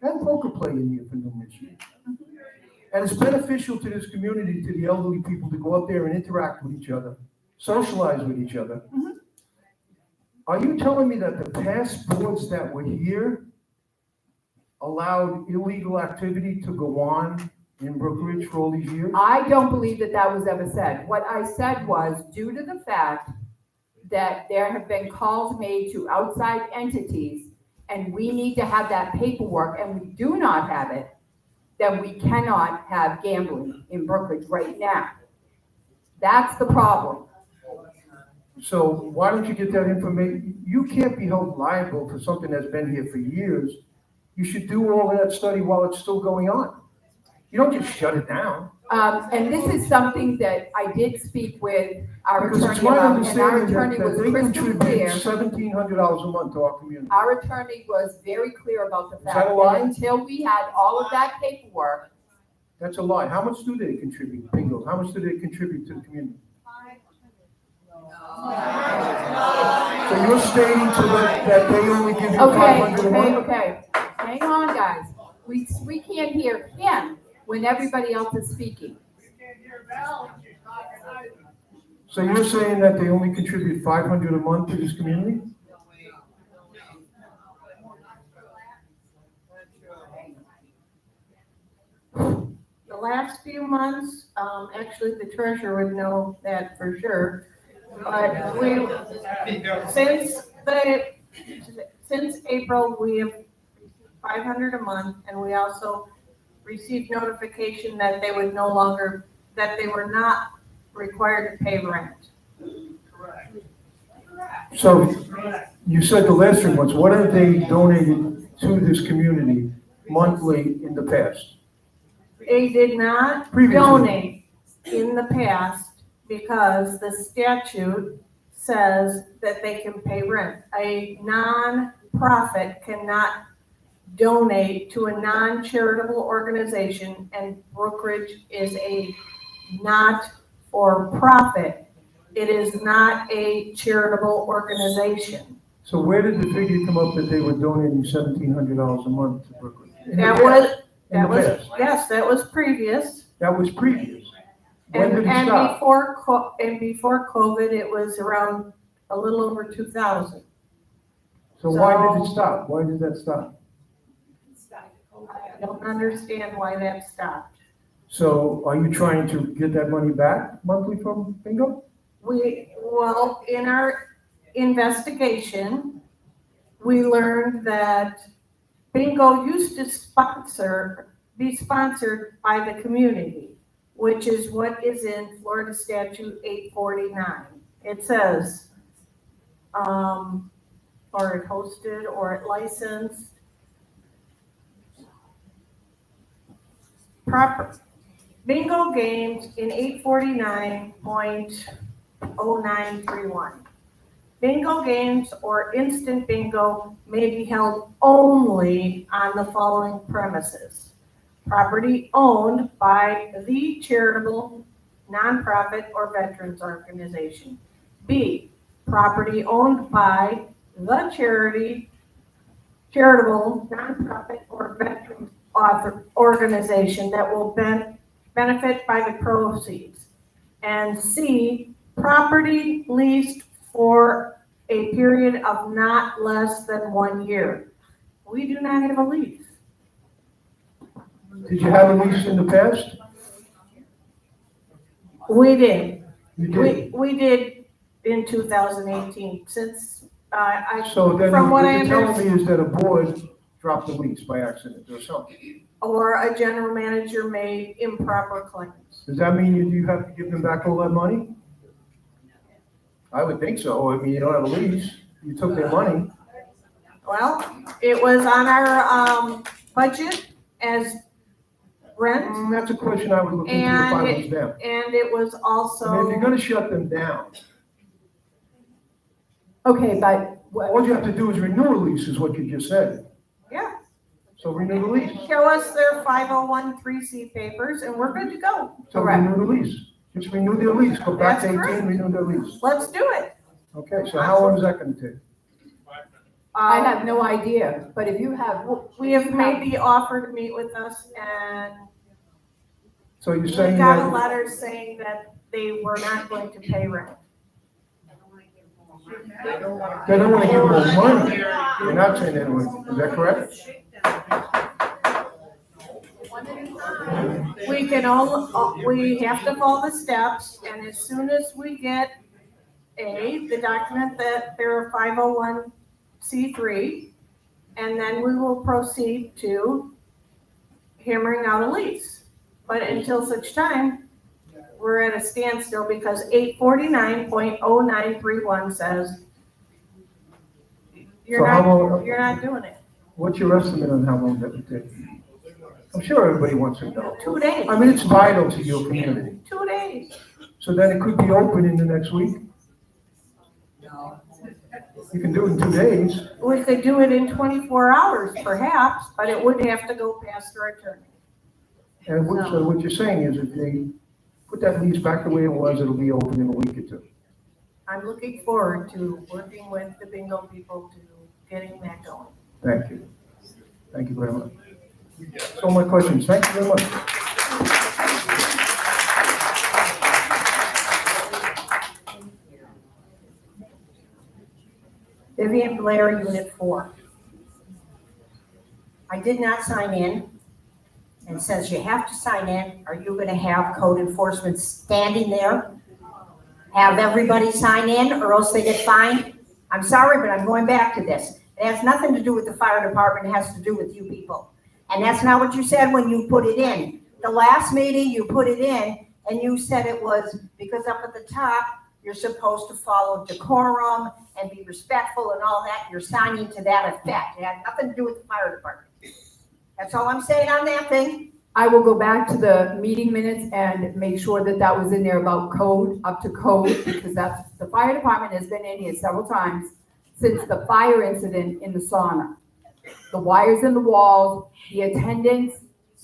Speaker 9: and poker play in here for numerous years. And it's beneficial to this community, to the elderly people, to go up there and interact with each other, socialize with each other. Are you telling me that the past boards that were here allowed illegal activity to go on in Brookridge for all these years?
Speaker 2: I don't believe that that was ever said. What I said was, due to the fact that there have been calls made to outside entities, and we need to have that paperwork, and we do not have it, then we cannot have gambling in Brookridge right now. That's the problem.
Speaker 9: So why don't you get that information? You can't be held liable for something that's been here for years. You should do all of that study while it's still going on. You don't just shut it down.
Speaker 2: And this is something that I did speak with our
Speaker 9: Because
Speaker 2: attorney
Speaker 9: it's my
Speaker 2: about, and our
Speaker 9: understanding
Speaker 2: attorney
Speaker 9: that
Speaker 2: was
Speaker 9: they
Speaker 2: crystal
Speaker 9: contribute
Speaker 2: clear.
Speaker 9: $1,700 a month to our community.
Speaker 2: Our attorney was very clear about the
Speaker 9: that
Speaker 2: fact
Speaker 9: a lie?
Speaker 2: that until we had all of that paperwork,
Speaker 9: That's a lie. How much do they contribute? Bingo. How much do they contribute to the community? So you're stating that they only give you $500 a month?
Speaker 2: okay. Hang on, guys. We can't hear him when everybody else is speaking.
Speaker 9: So you're saying that they only contribute $500 a month to this community?
Speaker 6: The last few months, actually, the treasurer would know that for sure. But since April, we have $500 a month, and we also received notification that they would no longer, that they were not required to pay rent.
Speaker 9: So you said the last 3 months, what have they donated to this community monthly in the past?
Speaker 6: They did not
Speaker 9: Previously.
Speaker 6: donate in the past because the statute says that they can pay rent. A non-profit cannot donate to a non-charitable organization, and Brookridge is a not-for-profit. It is not a charitable organization.
Speaker 9: So where did the figure come up that they were donating $1,700 a month to Brooklyn?
Speaker 6: Yes, that was previous.
Speaker 9: That was previous. When did it
Speaker 6: And
Speaker 9: stop?
Speaker 6: before COVID, it was around a little over 2,000.
Speaker 9: So why did it stop? Why did that stop?
Speaker 6: I don't understand why that stopped.
Speaker 9: So are you trying to get that money back monthly from bingo?
Speaker 6: Well, in our investigation, we learned that bingo used to be sponsored by the community, which is what is in Florida Statute 849. It says, or it hosted, or it licensed. Proper. Bingo games in 849.0931. Bingo games or instant bingo may be held only on the following premises: property owned by the charitable, nonprofit, or veterans organization. B, property owned by the charitable, nonprofit, or veteran organization that will benefit by the proceeds. And C, property leased for a period of not less than 1 year. We do not have a lease.
Speaker 9: Did you have a lease in the past?
Speaker 6: We did.
Speaker 9: You did.
Speaker 6: We did in 2018, since,
Speaker 9: So then
Speaker 6: from what I
Speaker 9: what you're telling
Speaker 6: understand,
Speaker 9: me is that a board dropped the lease by accident or something.
Speaker 6: or a general manager made improper claims.
Speaker 9: Does that mean you have to give them back all that money? I would think so. I mean, you don't have a lease. You took their money.
Speaker 6: Well, it was on our, budget as rent,
Speaker 9: That's a question I would look into if I was them.
Speaker 6: and it was
Speaker 9: I
Speaker 6: also.
Speaker 9: mean, if you're gonna shut them down,
Speaker 2: Okay, but
Speaker 9: all you have to do is renew a lease, is what you just said.
Speaker 6: Yeah.
Speaker 9: So renew the lease.
Speaker 6: Show us their 501(c)(3) papers and we're good to go.
Speaker 9: So
Speaker 2: Correct.
Speaker 9: renew the lease. Just renew their lease. Go back to
Speaker 6: That's
Speaker 9: 18,
Speaker 6: correct.
Speaker 9: renew their lease.
Speaker 6: Let's do it.
Speaker 9: Okay, so how long is that gonna take?
Speaker 2: I have no idea, but if you have.
Speaker 6: We have made the offer to meet with us, and
Speaker 9: So you're
Speaker 6: we
Speaker 9: saying
Speaker 6: got a
Speaker 9: that,
Speaker 6: letter saying that they were not going to pay rent.
Speaker 9: they don't wanna give more money. You're not saying that, is that correct?
Speaker 6: We can we have to follow the steps, and as soon as we get the document that they're a 501(c)(3), and then we will proceed to hammering out a lease. But until such time, we're at a standstill because 849.0931 says you're
Speaker 9: So how long-
Speaker 6: not doing it.
Speaker 9: What's your estimate on how long that would take? I'm sure everybody wants to know.
Speaker 6: 2 days,
Speaker 9: I mean, it's vital to your community.
Speaker 6: 2 days.
Speaker 9: So then it could be open in the next week? You can do it in 2 days.
Speaker 6: We could do it in 24 hours perhaps, but it would have to go past our attorney.
Speaker 9: And so what you're saying is if they put that lease back the way it was, it'll be open in a week or two.
Speaker 6: I'm looking forward to working with the bingo people to getting that going.
Speaker 9: Thank you. Thank you very much. That's all my questions. Thank you very much.
Speaker 10: Vivian Blair, Unit 4. I did not sign in, and since you have to sign in, are you going to have code enforcement standing there? Have everybody sign in, or else they get fined? I'm sorry, but I'm going back to this. It has nothing to do with the fire department, it has to do with you people. And that's not what you said when you put it in. The last meeting, you put it in, and you said it was because up at the top, you're supposed to follow decorum and be respectful and all that. You're signing to that effect. It had nothing to do with the fire department. That's all I'm saying on that thing.
Speaker 2: I will go back to the meeting minutes and make sure that that was in there about code, up to code, because that's, the fire department has been in here several times since the fire incident in the sauna. The wires in the walls, the attendance,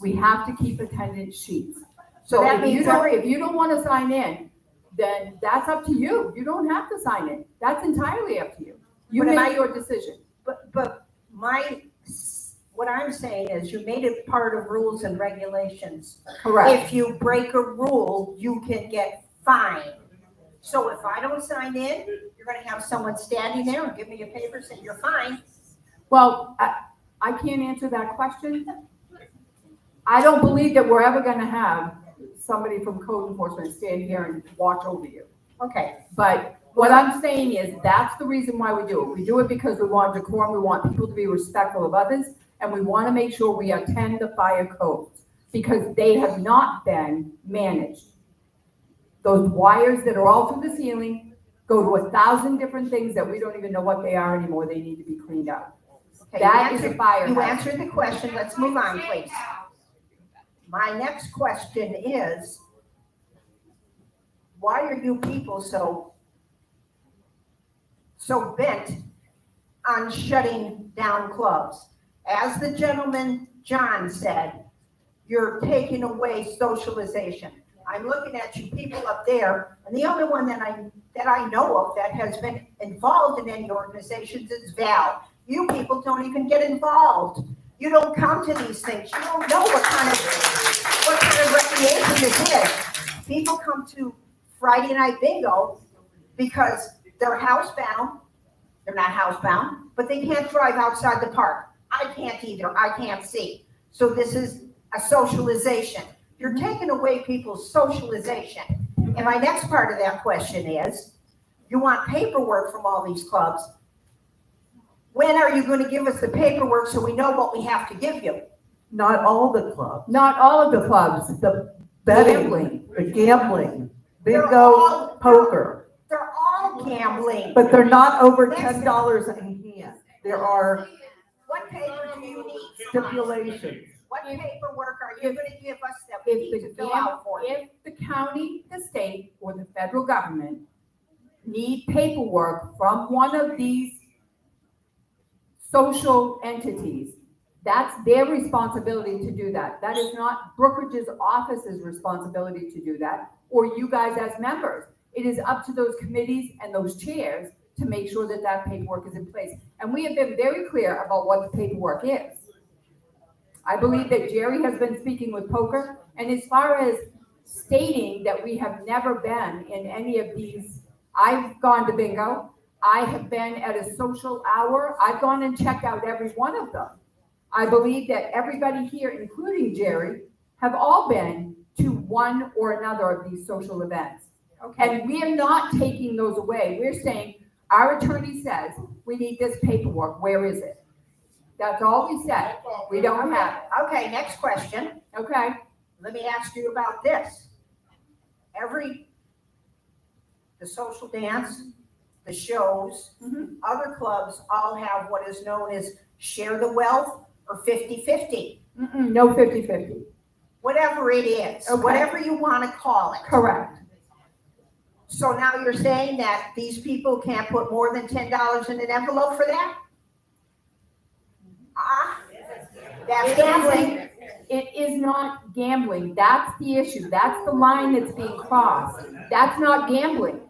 Speaker 2: we have to keep attendance sheets. So
Speaker 10: That
Speaker 2: if you
Speaker 10: means
Speaker 2: don't,
Speaker 10: that-
Speaker 2: if you don't want to sign in, then that's up to you. You don't have to sign in. That's entirely up to you. You
Speaker 10: But if
Speaker 2: make your decision.
Speaker 10: But what I'm saying is you made it part of rules and regulations.
Speaker 2: Correct.
Speaker 10: If you break a rule, you can get fined. So if I don't sign in, you're gonna have someone standing there and give me a paper saying you're fine.
Speaker 2: Well, I can't answer that question. I don't believe that we're ever gonna have somebody from code enforcement stand here and watch over you.
Speaker 10: Okay,
Speaker 2: But what I'm saying is, that's the reason why we do it. We do it because we want decorum, we want people to be respectful of others, and we want to make sure we attend the fire codes, because they have not been managed. Those wires that are all through the ceiling go to 1,000 different things that we don't even know what they are anymore. They need to be cleaned out.
Speaker 10: okay.
Speaker 2: That is a fire
Speaker 10: You
Speaker 2: hazard.
Speaker 10: answered the question. Let's move on, please. My next question is, why are you people so bent on shutting down clubs? As the gentleman John said, you're taking away socialization. I'm looking at you people up there, and the only one that I know of that has been involved in any organizations is Val. You people don't even get involved. You don't come to these things. You don't know what kind of recreation this is. People come to Friday night bingo because they're housebound. They're not housebound, but they can't drive outside the park. I can't either. I can't see. So this is a socialization. You're taking away people's socialization. And my next part of that question is, you want paperwork from all these clubs. When are you going to give us the paperwork so we know what we have to give you?
Speaker 4: Not all the clubs.
Speaker 2: Not all of the clubs, the
Speaker 4: Betting, the gambling,
Speaker 10: They're
Speaker 4: bingo,
Speaker 10: all-
Speaker 4: poker.
Speaker 10: They're all gambling.
Speaker 4: But they're not over $10 a hand. There are
Speaker 10: What paper do you need?
Speaker 4: stipulations.
Speaker 10: What paperwork are you going to give us that we need to fill out for you?
Speaker 2: if the county, the state, or the federal government need paperwork from one of these social entities, that's their responsibility to do that. That is not Brookridge's office's responsibility to do that, or you guys as members. It is up to those committees and those chairs to make sure that that paperwork is in place. And we have been very clear about what the paperwork is. I believe that Jerry has been speaking with poker, and as far as stating that we have never been in any of these, I've gone to bingo, I have been at a social hour, I've gone and checked out every one of them. I believe that everybody here, including Jerry, have all been to one or another of these social events.
Speaker 10: Okay,
Speaker 2: And we are not taking those away. We're saying, our attorney says, we need this paperwork, where is it? That's all we said. We don't have it.
Speaker 10: okay, next question.
Speaker 2: Okay?
Speaker 10: Let me ask you about this. The social dance, the shows,
Speaker 2: Mhm.
Speaker 10: other clubs all have what is known as share the wealth or 50-50,
Speaker 2: No 50-50.
Speaker 10: whatever it is,
Speaker 2: Okay.
Speaker 10: whatever you want to call it.
Speaker 2: Correct.
Speaker 10: So now you're saying that these people can't put more than $10 in an envelope for that? That's gambling.
Speaker 2: It is not gambling. That's the issue. That's the line that's being crossed. That's not gambling.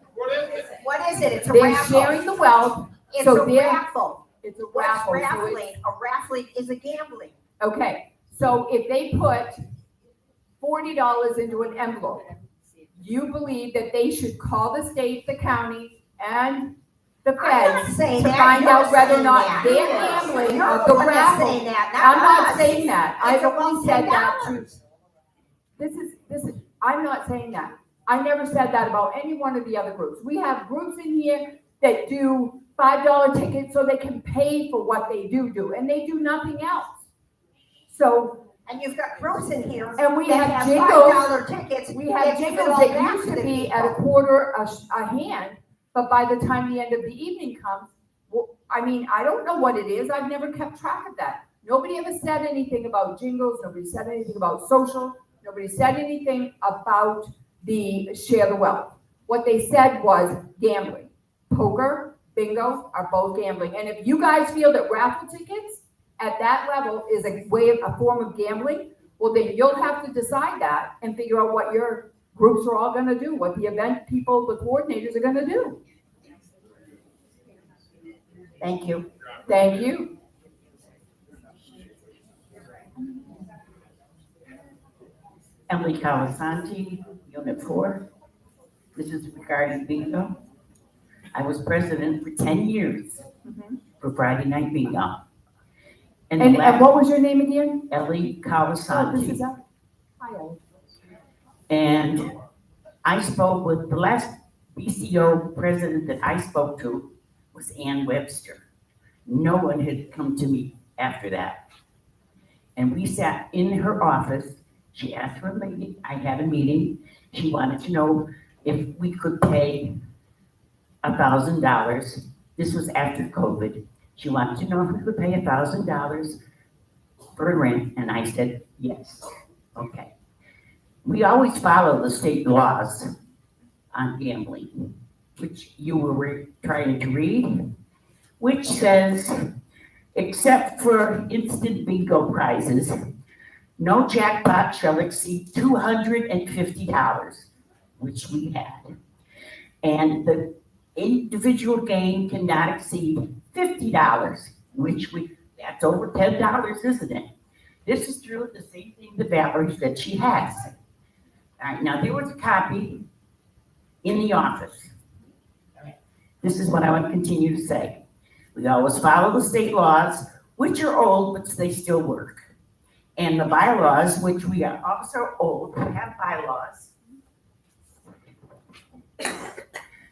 Speaker 10: What is it? It's a
Speaker 2: They're
Speaker 10: raffle.
Speaker 2: sharing the wealth.
Speaker 10: It's
Speaker 2: so
Speaker 10: a
Speaker 2: they're-
Speaker 10: raffle.
Speaker 2: It's a
Speaker 10: What's
Speaker 2: raffle. So it's-
Speaker 10: raffling? A raffling is a gambling.
Speaker 2: Okay, so if they put $40 into an envelope, you believe that they should call the state, the county, and the
Speaker 10: I'm not
Speaker 2: feds
Speaker 10: saying
Speaker 2: to
Speaker 10: that.
Speaker 2: find
Speaker 10: You're
Speaker 2: out whether or
Speaker 10: saying
Speaker 2: not
Speaker 10: that.
Speaker 2: they're gambling
Speaker 10: You're
Speaker 2: of
Speaker 10: the
Speaker 2: the
Speaker 10: one that's
Speaker 2: raffle.
Speaker 10: saying that,
Speaker 2: I'm not
Speaker 10: us.
Speaker 2: saying that. I've
Speaker 10: It's about
Speaker 2: only said that to,
Speaker 10: $10.
Speaker 2: this is, I'm not saying that. I never said that about any one of the other groups. We have groups in here that do $5 tickets so they can pay for what they do, and they do nothing else. So,
Speaker 10: And you've got groups in here
Speaker 2: and we
Speaker 10: that
Speaker 2: have
Speaker 10: have
Speaker 2: jingles.
Speaker 10: $5 tickets.
Speaker 2: We have
Speaker 10: that give it
Speaker 2: jingles
Speaker 10: all
Speaker 2: that
Speaker 10: back
Speaker 2: used
Speaker 10: to
Speaker 2: to
Speaker 10: the
Speaker 2: be
Speaker 10: people.
Speaker 2: at a quarter a hand, but by the time the end of the evening comes, well, I mean, I don't know what it is. I've never kept track of that. Nobody ever said anything about jingles. Nobody said anything about social. Nobody said anything about the share the wealth. What they said was gambling. Poker, bingo are both gambling. And if you guys feel that raffle tickets at that level is a form of gambling, well, then you'll have to decide that and figure out what your groups are all gonna do, what the event people, the coordinators are gonna do.
Speaker 10: Thank you.
Speaker 2: Thank you.
Speaker 11: Emily Calasanti, Unit 4. This is regarding bingo. I was president for 10 years for Friday night bingo. And the
Speaker 2: And
Speaker 11: last,
Speaker 2: what was your name again?
Speaker 11: Ellie
Speaker 2: Oh, this
Speaker 11: Calasanti.
Speaker 2: is up. Hi, Ellie.
Speaker 11: And I spoke with, the last BCO president that I spoke to was Ann Webster. No one had come to me after that. And we sat in her office. She asked for a meeting. I had a meeting. She wanted to know if we could pay $1,000. This was after COVID. She wanted to know if we could pay $1,000 for rent, and I said, yes. Okay. We always follow the state laws on gambling, which you were trying to read, which says, except for instant bingo prizes, No jackpot shall exceed $250, which we had. And the individual game cannot exceed $50, that's over $10, isn't it? This is true of the same thing the Valerie said she has. All right, now there was a copy in the office. This is what I would continue to say. We always follow the state laws, which are old, but they still work. And the bylaws, which we are also old, we have bylaws,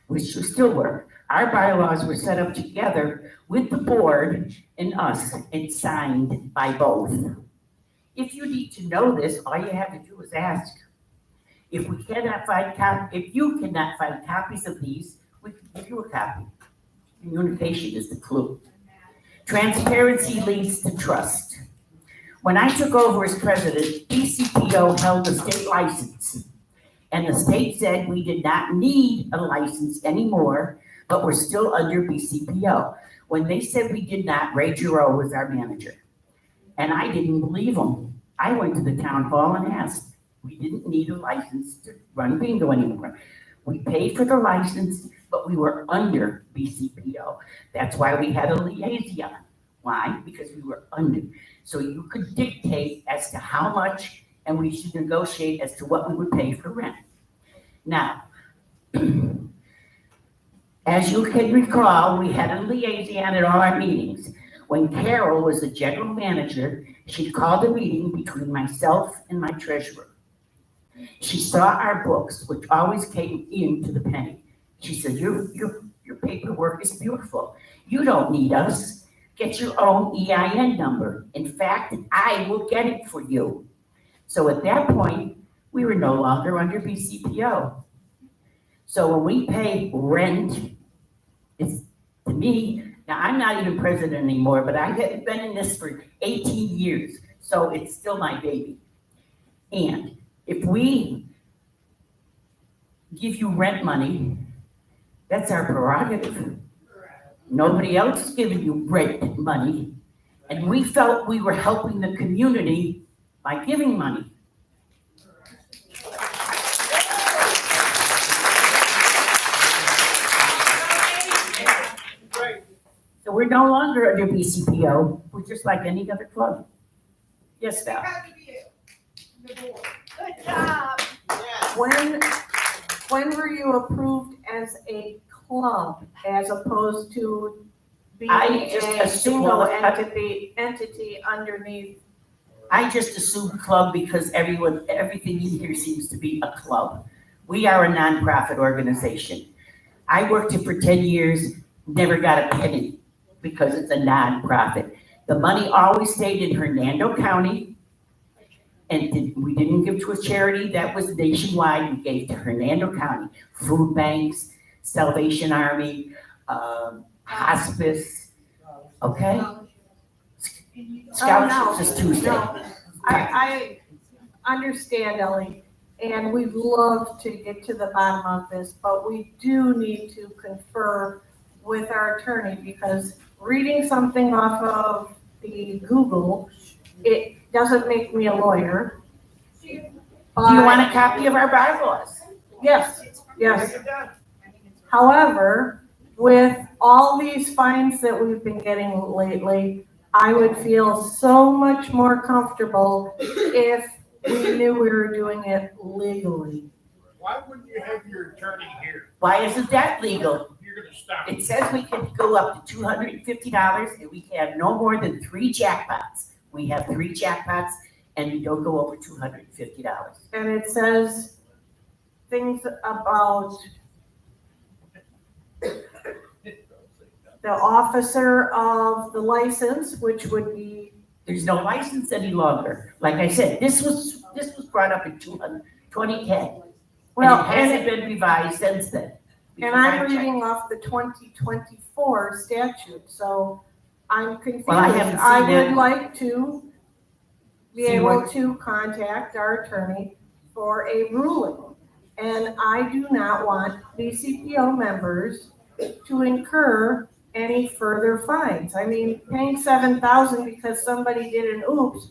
Speaker 11: which should still work. Our bylaws were set up together with the board and us and signed by both. If you need to know this, all you have to do is ask. If you cannot find copies of these, we can give you a copy. Communication is the clue. Transparency leads to trust. When I took over as president, BCPO held a state license. And the state said we did not need a license anymore, but we're still under BCPO. When they said we did not, Ray Giroux was our manager. And I didn't believe them. I went to the town hall and asked. We didn't need a license to run bingo anymore. We paid for the license, but we were under BCPO. That's why we had a liaison. Why? Because we were under. So you could dictate as to how much, and we should negotiate as to what we would pay for rent. Now, as you can recall, we had a liaison at all our meetings. When Carol was the general manager, she called a meeting between myself and my treasurer. She saw our books, which always came in to the penny. She said, your paperwork is beautiful. You don't need us. Get your own EIN number. In fact, I will get it for you. So at that point, we were no longer under BCPO. So when we pay rent, it's, to me, now I'm not even president anymore, but I have been in this for 18 years. So it's still my baby. And if we give you rent money, that's our prerogative. Nobody else is giving you rent money. And we felt we were helping the community by giving money. So we're no longer under BCPO. We're just like any other club. Yes, Val.
Speaker 1: Good job.
Speaker 6: When were you approved as a club as opposed to being
Speaker 11: I just
Speaker 6: a
Speaker 11: assumed-
Speaker 6: single entity underneath?
Speaker 11: I just assumed club because everything in here seems to be a club. We are a nonprofit organization. I worked here for 10 years, never got a penny because it's a nonprofit. The money always stayed in Hernando County, and we didn't give to a charity that was nationwide. We gave to Hernando County, food banks, Salvation Army, hospice, okay? Scholarships is Tuesday.
Speaker 6: No. I understand, Ellie, and we'd love to get to the bottom of this, but we do need to confer with our attorney because reading something off of the Google, it doesn't make me a lawyer.
Speaker 11: Do you want a copy of our bylaws?
Speaker 6: Yes, yes. However, with all these fines that we've been getting lately, I would feel so much more comfortable if we knew we were doing it legally.
Speaker 12: Why wouldn't you have your attorney here?
Speaker 11: Why isn't that legal?
Speaker 12: You're gonna stop.
Speaker 11: It says we can go up to $250 and we can have no more than 3 jackpots. We have 3 jackpots and we don't go over $250.
Speaker 6: And it says things about the officer of the license, which would be,
Speaker 11: There's no license any longer. Like I said, this was brought up in 2010.
Speaker 6: well,
Speaker 11: And it hasn't been revised since then.
Speaker 6: and I'm reading off the 2024 statute, so I'm confused.
Speaker 11: Well, I haven't seen
Speaker 6: I
Speaker 11: it.
Speaker 6: would like to be
Speaker 11: See
Speaker 6: able
Speaker 11: what-
Speaker 6: to contact our attorney for a ruling. And I do not want BCPO members to incur any further fines. I mean, paying $7,000 because somebody did an oops,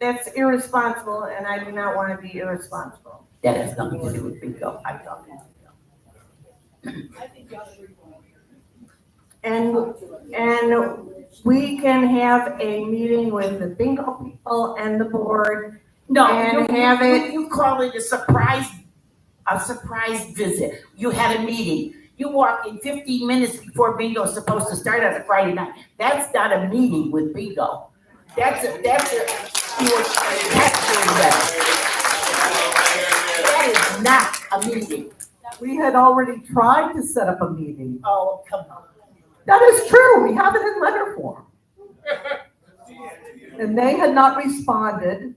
Speaker 6: that's irresponsible, and I do not want to be irresponsible.
Speaker 11: That has nothing to do with bingo. I'm talking.
Speaker 6: And we can have a meeting with the bingo people and the board.
Speaker 11: No,
Speaker 6: And have it-
Speaker 11: you call it a surprise visit. You had a meeting. You walk in 15 minutes before bingo is supposed to start on a Friday night. That's not a meeting with bingo. That is not a meeting.
Speaker 4: We had already tried to set up a meeting.
Speaker 11: Oh, come on.
Speaker 4: That is true, we have it in letter form. And they had not responded,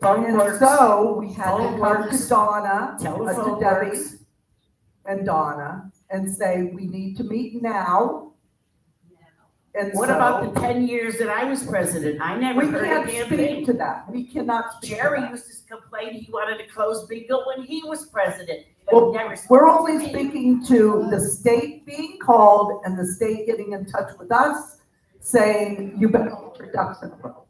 Speaker 4: and so we had to come to Donna, to
Speaker 11: Telephone
Speaker 4: Debbie,
Speaker 11: works.
Speaker 4: and Donna, and say, we need to meet now. And
Speaker 11: What
Speaker 4: so,
Speaker 11: about the 10 years that I was president? I never
Speaker 4: we
Speaker 11: heard a
Speaker 4: can't
Speaker 11: damn
Speaker 4: speak
Speaker 11: thing.
Speaker 4: to that, we cannot speak to
Speaker 11: Jerry
Speaker 4: that.
Speaker 11: used to complain he wanted to close bingo when he was president,
Speaker 4: Well,
Speaker 11: but he never.
Speaker 4: We're only speaking to the state being called and the state getting in touch with us, saying, you better hold your ducks in a row.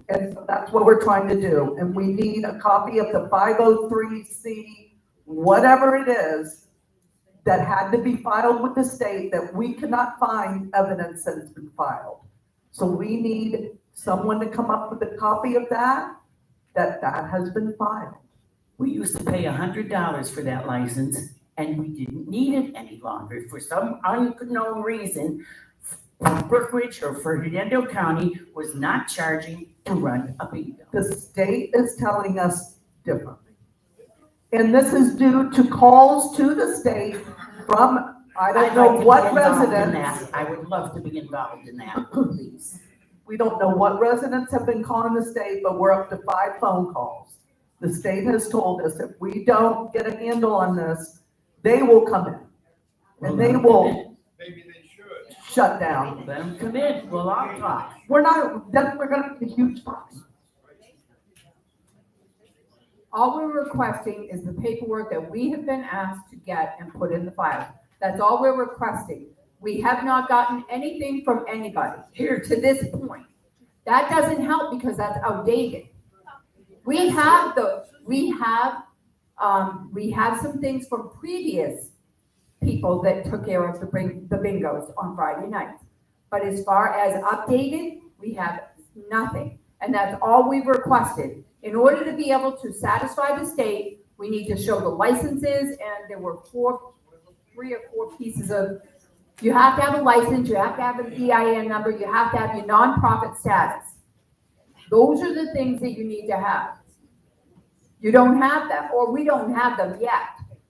Speaker 4: And so that's what we're trying to do, and we need a copy of the 503C, whatever it is, that had to be filed with the state, that we cannot find evidence that it's been filed. So we need someone to come up with a copy of that has been filed.
Speaker 11: We used to pay $100 for that license, and we didn't need it any longer. For some unknown reason, Brookridge or Fernando County was not charging to run a bingo.
Speaker 4: The state is telling us differently. And this is due to calls to the state from, I don't
Speaker 11: I'd
Speaker 4: know
Speaker 11: like to
Speaker 4: what
Speaker 11: be involved in
Speaker 4: residents.
Speaker 11: that. I would love to be involved in that, please.
Speaker 4: We don't know what residents have been calling the state, but we're up to 5 phone calls. The state has told us if we don't get a handle on this, they will come in. And they will
Speaker 12: Maybe they should.
Speaker 4: shut down.
Speaker 11: Let them come in, we'll all talk.
Speaker 4: We're gonna be a huge fine.
Speaker 2: All we're requesting is the paperwork that we have been asked to get and put in the file. That's all we're requesting. We have not gotten anything from anybody here to this point. That doesn't help because that's outdated. We have some things from previous people that took care of the bingos on Friday nights. But as far as updated, we have nothing. And that's all we've requested. In order to be able to satisfy the state, we need to show the licenses, and there were 3 or 4 pieces of, you have to have a license, you have to have an EIN number, you have to have your nonprofit status. Those are the things that you need to have. You don't have them, or we don't have them yet.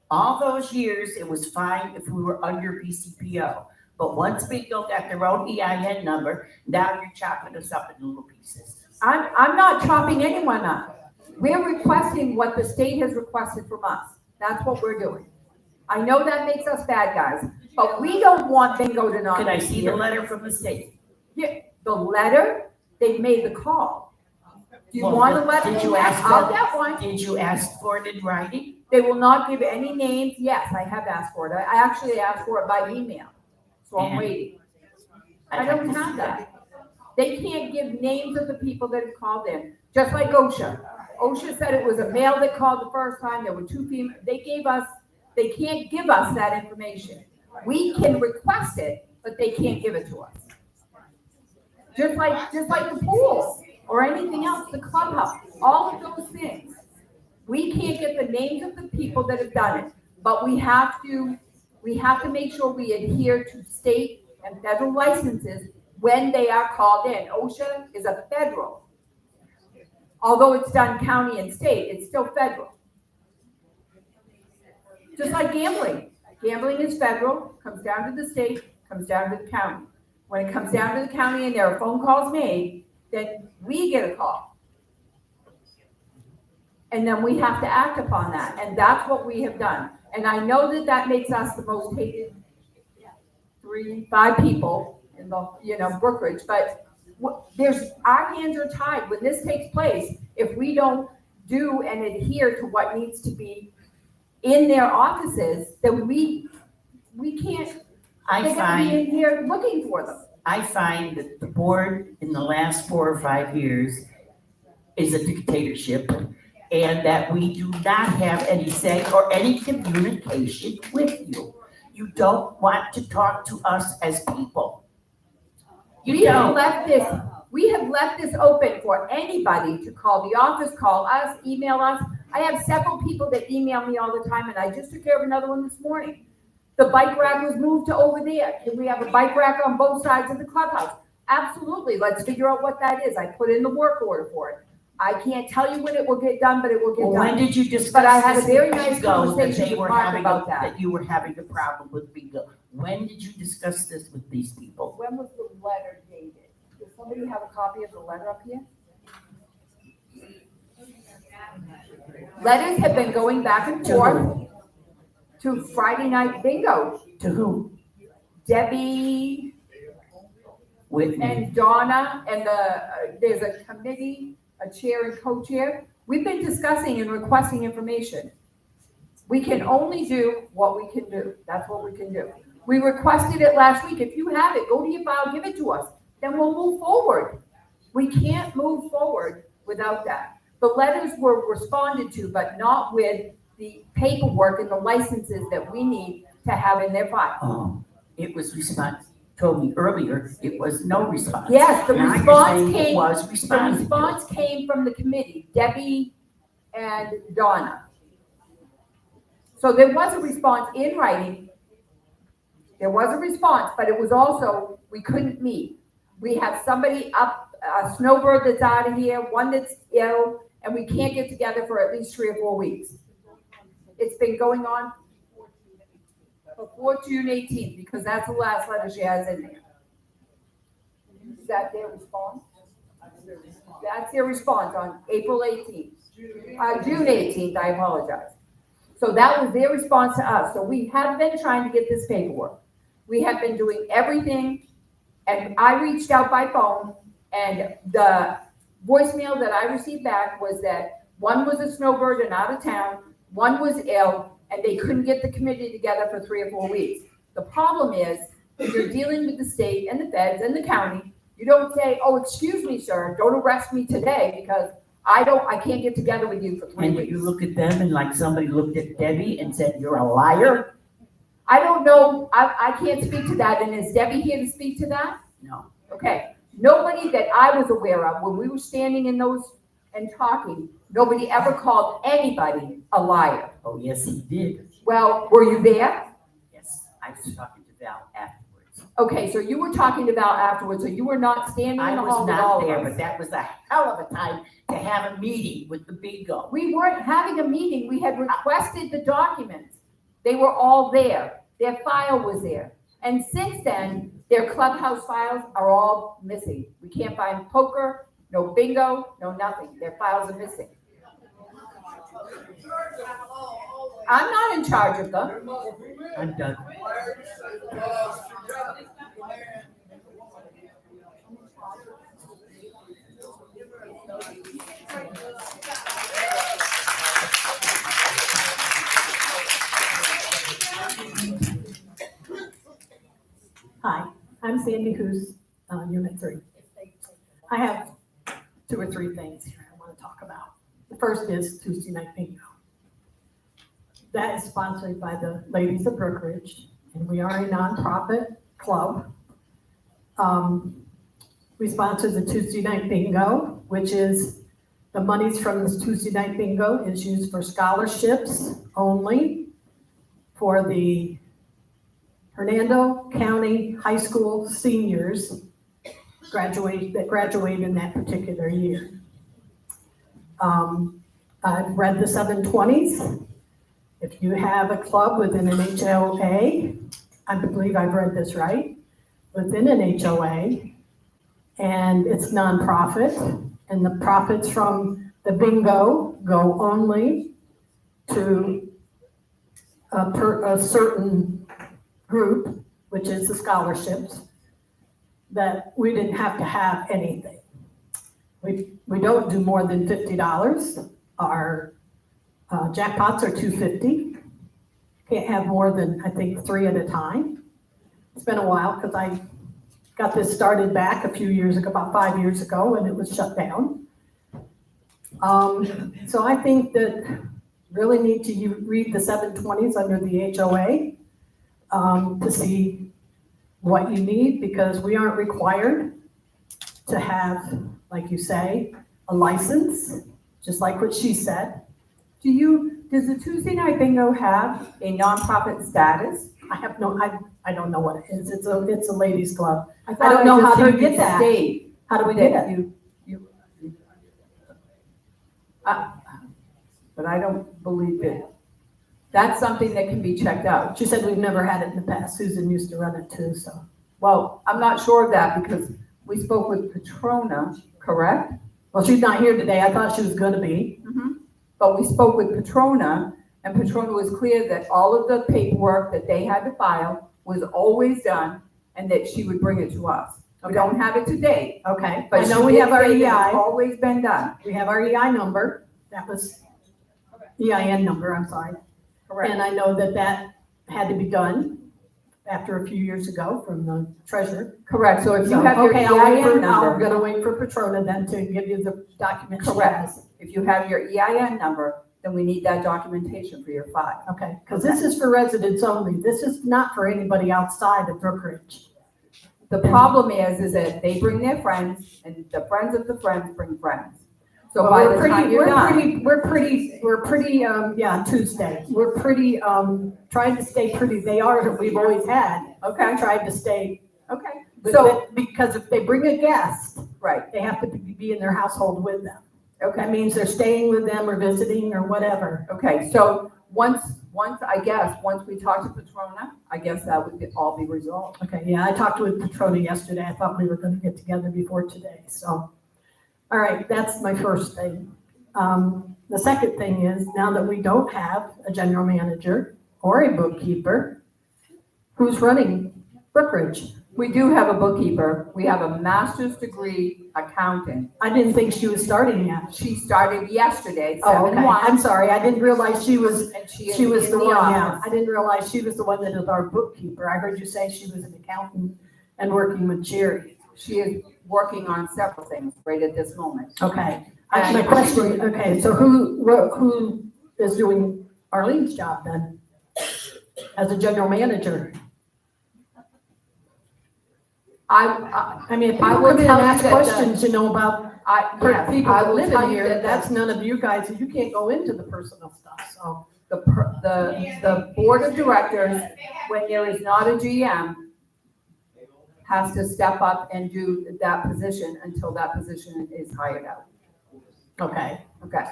Speaker 11: All those years, it was fine if we were under BCPO. But once bingo got their own EIN number, now you're chopping us up in little pieces.
Speaker 2: I'm not chopping anyone up. We're requesting what the state has requested from us. That's what we're doing. I know that makes us bad guys, but we don't want bingo to not.
Speaker 11: Can I
Speaker 2: be
Speaker 11: see
Speaker 2: here.
Speaker 11: the letter from the state?
Speaker 2: Yeah, the letter, they made the call. Do you
Speaker 11: Well,
Speaker 2: want a letter?
Speaker 11: did you ask
Speaker 2: I'll
Speaker 11: for-
Speaker 2: get one.
Speaker 11: Did you ask for it in writing?
Speaker 2: They will not give any names. Yes, I have asked for it. I actually asked for it by email, so I'm
Speaker 11: And-
Speaker 2: waiting. I
Speaker 11: I'd like
Speaker 2: don't
Speaker 11: to
Speaker 2: have
Speaker 11: see
Speaker 2: that. They can't give names of the people that have called in, just like OSHA. OSHA said it was a male that called the first time, there were 2 females. They can't give us that information. We can request it, but they can't give it to us. Just like the pool or anything else, the clubhouse, all of those things. We can't get the names of the people that have done it, but we have to make sure we adhere to state and federal licenses when they are called in. OSHA is a federal. Although it's done county and state, it's still federal. Just like gambling. Gambling is federal, comes down to the state, comes down to the county. When it comes down to the county and there are phone calls made, then we get a call. And then we have to act upon that. And that's what we have done. And I know that that makes us the most hated 5 people in the, Brookridge, but our hands are tied. When this takes place, if we don't do and adhere to what needs to be in their offices, then we can't, they're gonna be in here looking for them.
Speaker 11: I find that the board in the last 4 or 5 years is a dictatorship and that we do not have any say or any communication with you. You don't want to talk to us as people. You
Speaker 2: We have
Speaker 11: don't.
Speaker 2: left this open for anybody to call the office, call us, email us. I have several people that email me all the time, and I just took care of another one this morning. The bike rack was moved to over there. Can we have a bike rack on both sides of the clubhouse? Absolutely. Let's figure out what that is. I put in the work order for it. I can't tell you when it will get done, but it will get
Speaker 11: Well,
Speaker 2: done.
Speaker 11: when did you discuss
Speaker 2: But I had a
Speaker 11: this
Speaker 2: very
Speaker 11: with
Speaker 2: nice
Speaker 11: Bingo, that
Speaker 2: conversation
Speaker 11: they
Speaker 2: with
Speaker 11: were
Speaker 2: Mark
Speaker 11: having
Speaker 2: about that.
Speaker 11: that you were having a problem with Bingo? When did you discuss this with these people?
Speaker 2: When was the letter dated? Does somebody have a copy of the letter up here? Letters have been going back and forth to Friday night bingo.
Speaker 11: To who?
Speaker 2: Debbie
Speaker 11: Whitney.
Speaker 2: and Donna, and there's a committee, a chair and co-chair. We've been discussing and requesting information. We can only do what we can do. That's what we can do. We requested it last week. If you have it, go to your file, give it to us. Then we'll move forward. We can't move forward without that. The letters were responded to, but not with the paperwork and the licenses that we need to have in their file.
Speaker 11: It was response, told me earlier, it was no response.
Speaker 2: Yes, the
Speaker 11: Now you're
Speaker 2: response
Speaker 11: saying it
Speaker 2: came,
Speaker 11: was
Speaker 2: the
Speaker 11: responded to.
Speaker 2: response came from the committee, Debbie and Donna. So there was a response in writing. There was a response, but it was also, we couldn't meet. We have somebody up, a snowbird that's out of here, one that's ill, and we can't get together for at least 3 or 4 weeks. It's been going on before June 18th, because that's the last letter she has in there. Is that their response? That's their response on April 18th. June 18th, I apologize. So that was their response to us. So we have been trying to get this paperwork. We have been doing everything, and I reached out by phone, and the voicemail that I received back was that one was a snowbird and out of town, one was ill, and they couldn't get the committee together for 3 or 4 weeks. The problem is, if you're dealing with the state and the feds and the county, you don't say, oh, excuse me, sir, don't arrest me today because I can't get together with you for 3
Speaker 11: And
Speaker 2: weeks.
Speaker 11: you look at them and like somebody looked at Debbie and said, you're a liar?
Speaker 2: I don't know, I can't speak to that, and is Debbie here to speak to that?
Speaker 11: No.
Speaker 2: Okay, nobody that I was aware of, when we were standing in those and talking, nobody ever called anybody a liar.
Speaker 11: Oh, yes, he did.
Speaker 2: Well, were you there?
Speaker 11: Yes, I was talking to Val afterwards.
Speaker 2: Okay, so you were talking about afterwards, so you were not standing
Speaker 11: I
Speaker 2: in the
Speaker 11: was
Speaker 2: hall with all
Speaker 11: not
Speaker 2: of
Speaker 11: there,
Speaker 2: us.
Speaker 11: but that was a hell of a time to have a meeting with the bingo.
Speaker 2: We weren't having a meeting, we had requested the documents. They were all there, their file was there. And since then, their clubhouse files are all missing. We can't find poker, no bingo, no nothing. Their files are missing. I'm not in charge of them.
Speaker 11: I'm done.
Speaker 6: Hi, I'm Sandy Hoos, Unit 3. I have 2 or 3 things here I want to talk about. The first is Tuesday Night Bingo. That is sponsored by the Ladies of Brookridge, and we are a nonprofit club. We sponsor the Tuesday Night Bingo, which is the monies from this Tuesday Night Bingo is used for scholarships only for the Hernando County High School seniors that graduate in that particular year. I've read the 720s. If you have a club within an HOA, I believe I've read this right, within an HOA, and it's nonprofit, and the profits from the bingo go only to a certain group, which is the scholarships, that we didn't have to have anything. We don't do more than $50. Our jackpots are $250. Can't have more than, I think, 3 at a time. It's been a while because I got this started back a few years ago, about 5 years ago, and it was shut down. So I think that really need to read the 720s under the HOA to see what you need, because we aren't required to have, like you say, a license, just like what she said.
Speaker 2: Does the Tuesday night bingo have a nonprofit status?
Speaker 6: I don't know what it is. It's a ladies club.
Speaker 2: I
Speaker 6: don't know how to
Speaker 2: you
Speaker 6: get that.
Speaker 2: state
Speaker 6: How do we get
Speaker 2: that
Speaker 6: it?
Speaker 2: But I don't believe it. That's something that can be checked out.
Speaker 6: She said we've never had it in the past. Susan used to run it too, so.
Speaker 2: Well, I'm not sure of that because we spoke with Patrona, correct?
Speaker 6: Well, she's not here today. I thought she was gonna be.
Speaker 2: But we spoke with Patrona, and Patrona was clear that all of the paperwork that they had to file was always done, and that she would bring it to us. We don't have it today,
Speaker 6: Okay.
Speaker 2: but
Speaker 6: I
Speaker 2: she
Speaker 6: know we
Speaker 2: did
Speaker 6: have our
Speaker 2: say that
Speaker 6: EI.
Speaker 2: it's always been done.
Speaker 6: We have our EI number. That was EIN number, I'm sorry. And I know that had to be done after a few years ago from the treasurer.
Speaker 2: Correct, so if you
Speaker 6: So,
Speaker 2: have your
Speaker 6: okay,
Speaker 2: EIN
Speaker 6: I'm
Speaker 2: number,
Speaker 6: gonna wait for Patrona then to give you the document she
Speaker 2: correct.
Speaker 6: has.
Speaker 2: If you have your EIN number, then we need that documentation for your file.
Speaker 6: Okay, because this is for residents only. This is not for anybody outside of Brookridge.
Speaker 2: The problem is that they bring their friends, and the friends of the friends bring friends. So
Speaker 6: Well,
Speaker 2: by the time you're done.
Speaker 6: We're pretty, Tuesday. We're pretty, trying to stay pretty. They are, we've always had.
Speaker 2: Okay,
Speaker 6: Tried to stay.
Speaker 2: okay.
Speaker 6: So,
Speaker 2: So,
Speaker 6: because if they bring a guest,
Speaker 2: right,
Speaker 6: they have to be in their household with them. That
Speaker 2: okay,
Speaker 6: means they're staying with them or visiting or whatever.
Speaker 2: okay. So once we talk to Patrona, I guess that would all be resolved.
Speaker 6: Okay, yeah, I talked with Patrona yesterday. I thought we were gonna get together before today, so. All right, that's my first thing. The second thing is, now that we don't have a general manager or a bookkeeper, who's running Brookridge?
Speaker 2: We do have a bookkeeper. We have a master's degree accountant.
Speaker 6: I didn't think she was starting yet.
Speaker 2: She started yesterday,
Speaker 6: Oh, okay.
Speaker 2: 7/1.
Speaker 6: I'm sorry, I didn't realize she was
Speaker 2: And she is
Speaker 6: the
Speaker 2: in the
Speaker 6: one, yeah.
Speaker 2: office.
Speaker 6: I didn't realize she was the one that is our bookkeeper. I heard you say she was an accountant and working with Jerry.
Speaker 2: She is working on several things right at this moment.
Speaker 6: Okay. My question, okay, so who is doing Arlene's job then? As a general manager? I mean, if
Speaker 2: I
Speaker 6: people
Speaker 2: will
Speaker 6: come in and
Speaker 2: tell you
Speaker 6: ask
Speaker 2: that
Speaker 6: questions, about
Speaker 2: Yes,
Speaker 6: people
Speaker 2: I
Speaker 6: that
Speaker 2: will
Speaker 6: live
Speaker 2: tell
Speaker 6: in
Speaker 2: you
Speaker 6: here,
Speaker 2: that
Speaker 6: that's none of you guys, you can't go into the personal stuff, so.
Speaker 2: The board of directors, when there is not a GM, has to step up and do that position until that position is hired out.
Speaker 6: Okay.
Speaker 2: Okay.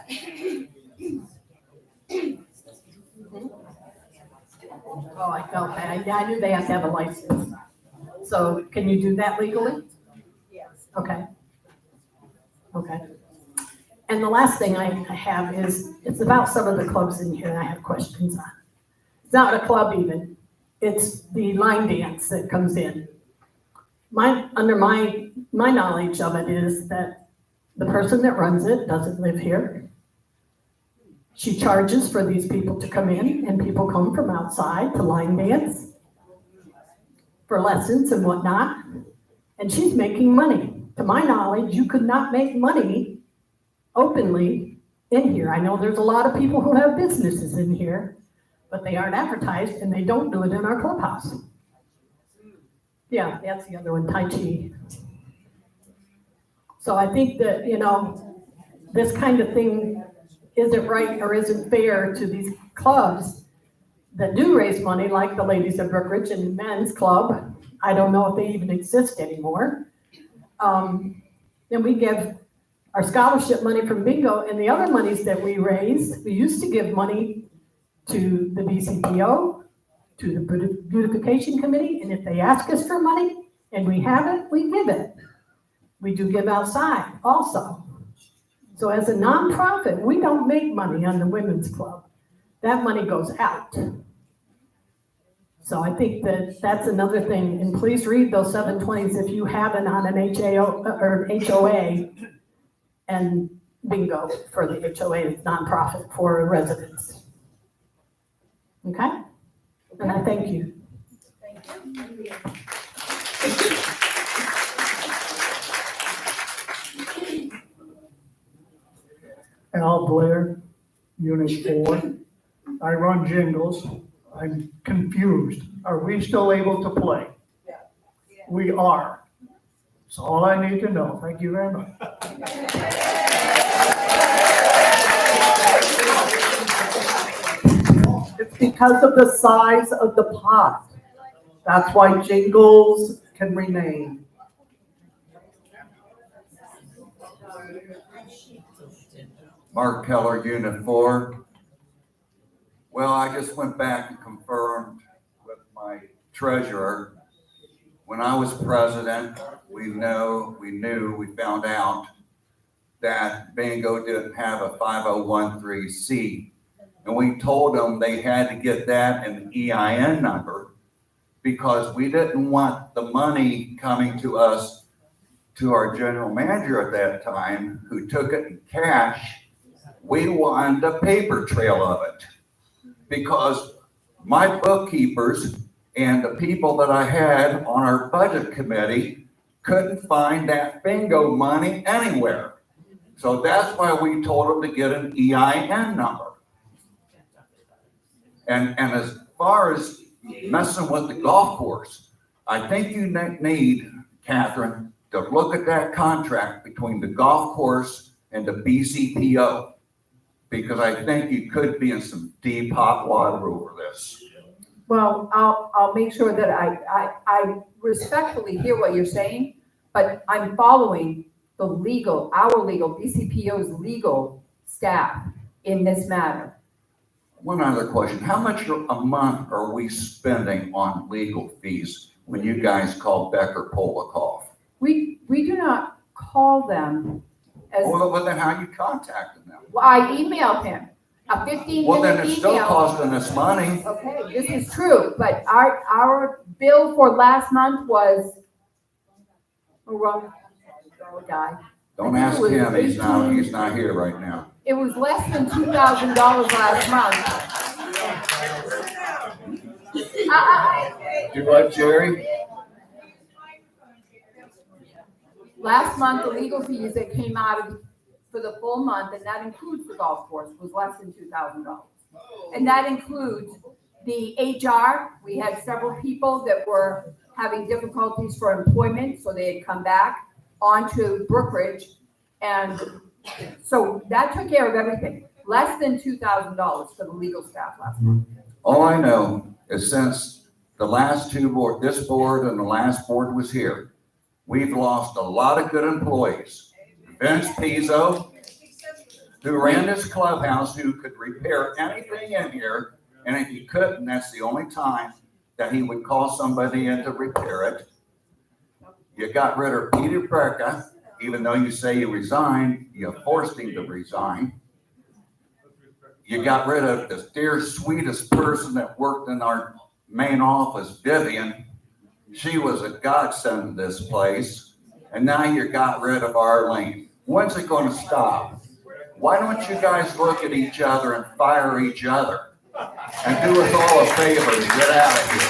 Speaker 6: Oh, I felt that. Yeah, I knew they have to have a license. So can you do that legally?
Speaker 1: Yes.
Speaker 6: Okay. Okay. And the last thing I have is, it's about some of the clubs in here I have questions on. It's not a club even. It's the line dance that comes in. Under my knowledge of it is that the person that runs it doesn't live here. She charges for these people to come in, and people come from outside to line dance for lessons and whatnot, and she's making money. To my knowledge, you could not make money openly in here. I know there's a lot of people who have businesses in here, but they aren't advertised, and they don't do it in our clubhouse. Yeah, that's the other one, Tai Chi. So I think that, this kind of thing isn't right or isn't fair to these clubs that do raise money, like the Ladies of Brookridge and Men's Club. I don't know if they even exist anymore. And we give our scholarship money from bingo, and the other monies that we raise, we used to give money to the BCPO, to the beautification committee, and if they ask us for money and we have it, we give it. We do give outside also. So as a nonprofit, we don't make money on the women's club. That money goes out. So I think that that's another thing, and please read those 720s if you haven't on an HAO or HOA and bingo for the HOA, it's nonprofit for residents. Okay? And I thank you.
Speaker 13: Al Blair, Unit 4. I run Jingles. I'm confused. Are we still able to play? We are. That's all I need to know. Thank you very much.
Speaker 4: It's because of the size of the pot. That's why Jingles can remain.
Speaker 14: Mark Keller, Unit 4. Well, I just went back and confirmed with my treasurer. When I was president, we found out that Bingo didn't have a 5013C. And we told them they had to get that and the EIN number because we didn't want the money coming to us, to our general manager at that time, who took it in cash. We wanted a paper trail of it because my bookkeepers and the people that I had on our budget committee couldn't find that bingo money anywhere. So that's why we told them to get an EIN number. And as far as messing with the golf course, I think you need, Catherine, to look at that contract between the golf course and the BCPO. Because I think you could be in some deep hot water over this.
Speaker 2: Well, I'll make sure that I respectfully hear what you're saying, but I'm following our legal, BCPO's legal staff in this matter.
Speaker 14: One other question. How much a month are we spending on legal fees when you guys call Becker Polikoff?
Speaker 2: We do not call them as.
Speaker 14: Well, then how are you contacting them?
Speaker 2: Well, I emailed him, a 15-minute email.
Speaker 14: Well, then it's still costing us money.
Speaker 2: Okay, this is true, but our bill for last month was, guy.
Speaker 14: Don't ask him, he's not here right now.
Speaker 2: It was less than $2,000 last month.
Speaker 14: Do what, Jerry?
Speaker 2: Last month, the legal fees that came out for the full month, and that includes the golf course, was less than $2,000. And that includes the HR. We had several people that were having difficulties for employment, so they had come back onto Brookridge. And so that took care of everything. Less than $2,000 for the legal staff last month.
Speaker 14: All I know is since the last two board, this board and the last board was here, we've lost a lot of good employees. Vince Pizzo, who ran this clubhouse, who could repair anything in here, and if he couldn't, that's the only time that he would call somebody in to repair it. You got rid of Peter Berka, even though you say you resigned, you forced him to resign. You got rid of the dear sweetest person that worked in our main office, Vivian. She was a godsend to this place. And now you got rid of Arlene. When's it going to stop? Why don't you guys look at each other and fire each other? And do us all a favor and get out of here.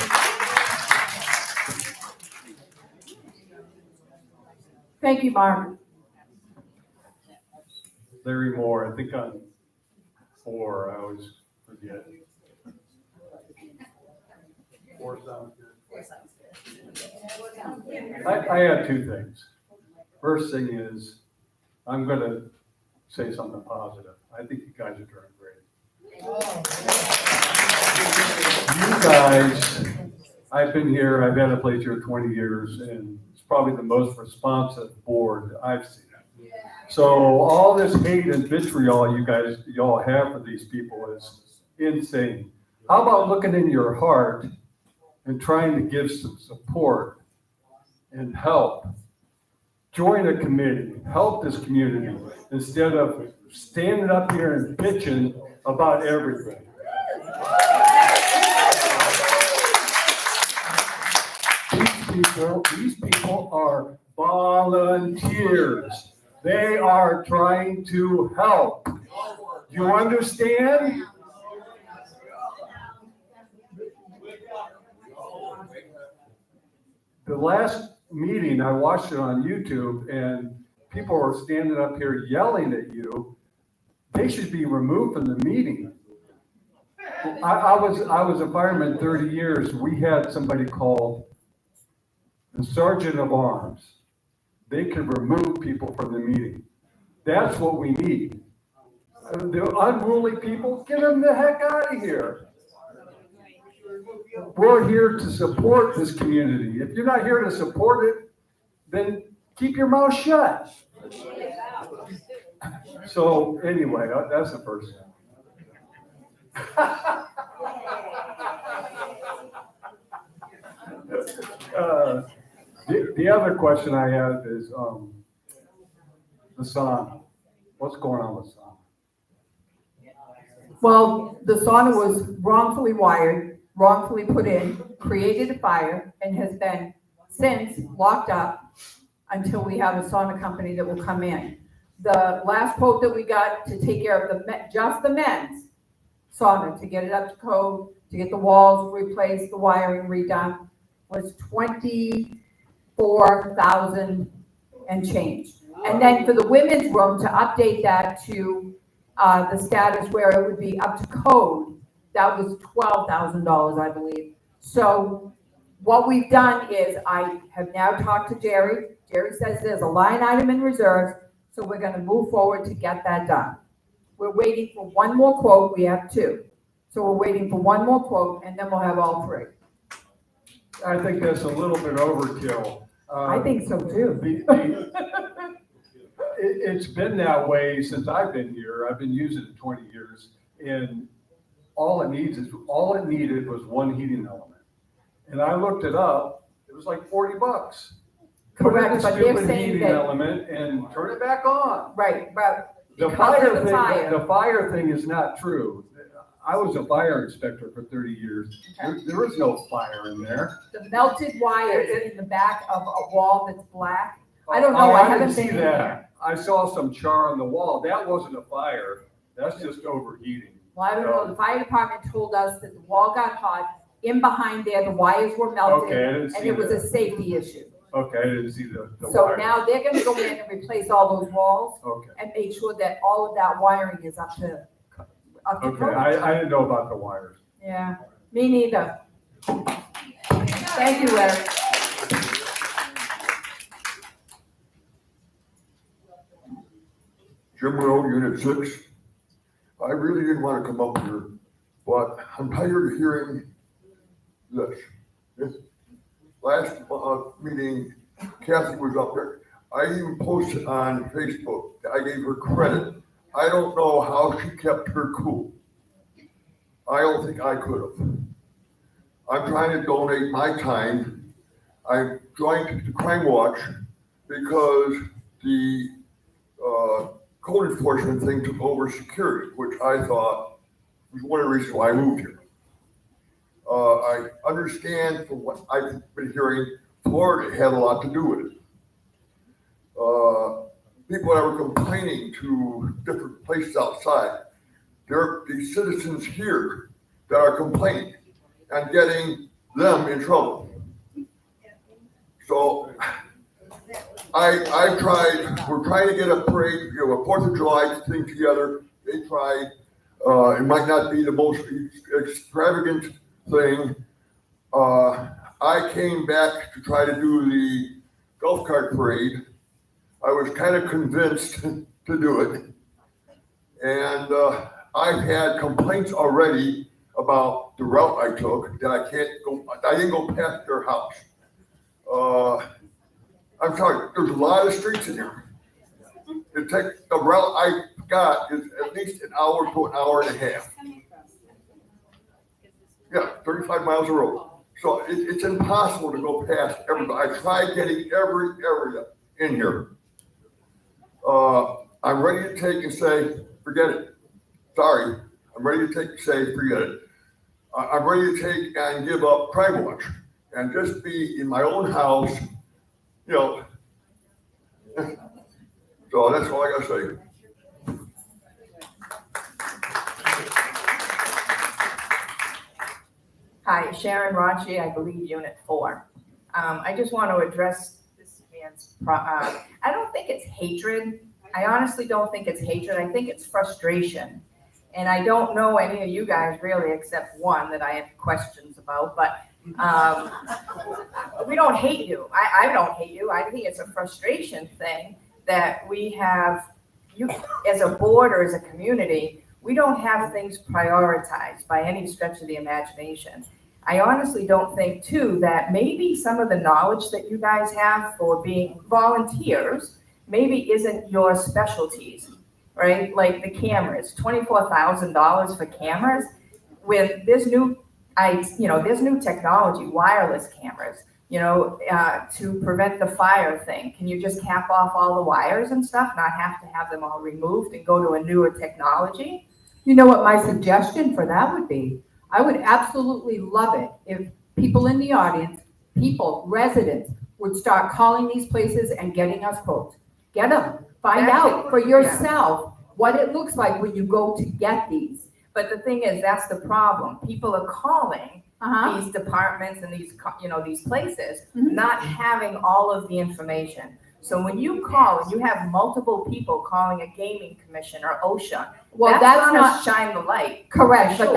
Speaker 2: Thank you, Mark.
Speaker 15: Larry Moore, I think on 4, I always forget. 4 sounds good. I have 2 things. First thing is, I'm going to say something positive. I think you guys are doing great. You guys, I've been here, I've had a place here 20 years, and it's probably the most responsive board I've seen. So all this hate and vitriol y'all have for these people is insane. How about looking in your heart and trying to give some support and help? Join a committee, help this community, instead of standing up here and bitching about everything. These people are volunteers. They are trying to help. You understand? The last meeting, I watched it on YouTube, and people were standing up here yelling at you they should be removed from the meeting. I was a fireman 30 years. We had somebody called the sergeant of arms. They could remove people from the meeting. That's what we need. The unruly people, get them the heck out of here. We're here to support this community. If you're not here to support it, then keep your mouth shut. So anyway, that's the first thing. The other question I have is the sauna. What's going on with sauna?
Speaker 2: Well, the sauna was wrongfully wired, wrongfully put in, created a fire, and has been since locked up until we have a sauna company that will come in. The last quote that we got to take care of just the men's sauna, to get it up to code, to get the walls replaced, the wiring redone, was $24,000 and change. And then for the women's room, to update that to the status where it would be up to code, that was $12,000, I believe. So what we've done is I have now talked to Jerry. Jerry says there's a line item in reserves, so we're gonna move forward to get that done. We're waiting for one more quote. We have two. So we're waiting for one more quote, and then we'll have all three.
Speaker 15: I think that's a little bit overkill.
Speaker 2: I think so too.
Speaker 15: It's been that way since I've been here. I've been using it 20 years, and all it needed was one heating element. And I looked it up. It was like $40.
Speaker 2: Correct,
Speaker 15: Put in
Speaker 2: but
Speaker 15: the
Speaker 2: they're
Speaker 15: stupid
Speaker 2: saying
Speaker 15: heating
Speaker 2: that-
Speaker 15: element and turn it back on.
Speaker 2: Right, but
Speaker 15: The
Speaker 2: because of the fire.
Speaker 15: The fire thing is not true. I was a fire inspector for 30 years. There is no fire in there.
Speaker 2: The melted wires in the back of a wall that's black. I don't know, I haven't
Speaker 15: didn't
Speaker 2: been
Speaker 15: see
Speaker 2: in
Speaker 15: that.
Speaker 2: there.
Speaker 15: I saw some char on the wall. That wasn't a fire. That's just overheating.
Speaker 2: Well, I don't know, the fire department told us that the wall got hot, in behind there, the wires were melted,
Speaker 15: Okay, I didn't
Speaker 2: and
Speaker 15: see
Speaker 2: it was a
Speaker 15: that.
Speaker 2: safety issue.
Speaker 15: Okay, I didn't see the
Speaker 2: So
Speaker 15: wire.
Speaker 2: now they're gonna go in and replace all those walls
Speaker 15: Okay,
Speaker 2: and make sure that all of that wiring is up to
Speaker 15: okay.
Speaker 2: code.
Speaker 15: I didn't know about the wires.
Speaker 2: Yeah, me neither. Thank you, Eric.
Speaker 3: Jim Rowe, Unit 6. I really didn't want to come up here, but I'm tired of hearing this. This last meeting, Kathy was up there. I even posted on Facebook. I gave her credit. I don't know how she kept her cool. I don't think I could have. I'm trying to donate my time. I joined the Crime Watch because the code enforcement thing took over security, which I thought was one of the reasons why I moved here. I understand from what I've been hearing, Florida had a lot to do with it. People that were complaining to different places outside, there are these citizens here that are complaining and getting them in trouble. So I tried, we're trying to get a parade, a 4th of July thing together. They tried, it might not be the most extravagant thing. I came back to try to do the golf cart parade. I was kind of convinced to do it. And I've had complaints already about the route I took, that I didn't go past their house. I'm sorry, there's a lot of streets in here. The route I got is at least an hour to an hour and a half. Yeah, 35 miles of road. So it's impossible to go past everybody. I tried getting every area in here. I'm ready to take and say, forget it. Sorry, I'm ready to take and say, forget it. I'm ready to take and give up Crime Watch and just be in my own house, you know. So that's all I gotta say.
Speaker 16: Hi, Sharon Rachi, I believe Unit 4. I just want to address this man's, I don't think it's hatred. I honestly don't think it's hatred. I think it's frustration. And I don't know any of you guys really, except one that I have questions about, but we don't hate you. I don't hate you. I think it's a frustration thing that we have, you as a board or as a community, we don't have things prioritized by any stretch of the imagination. I honestly don't think too that maybe some of the knowledge that you guys have for being volunteers maybe isn't your specialties, right? Like the cameras, $24,000 for cameras with this new, there's new technology, wireless cameras, to prevent the fire thing. Can you just cap off all the wires and stuff, not have to have them all removed and go to a newer technology?
Speaker 2: You know what my suggestion for that would be? I would absolutely love it if people in the audience, residents, would start calling these places and getting us quotes. Get them. Find out for yourself what it looks like when you go to get these.
Speaker 16: But the thing is, that's the problem. People are calling these departments and these places, not having all of the information. So when you call and you have multiple people calling a gaming commission or OSHA,
Speaker 2: well, that's
Speaker 16: gonna
Speaker 2: not
Speaker 16: shine the light.
Speaker 2: Correct,
Speaker 16: Sure.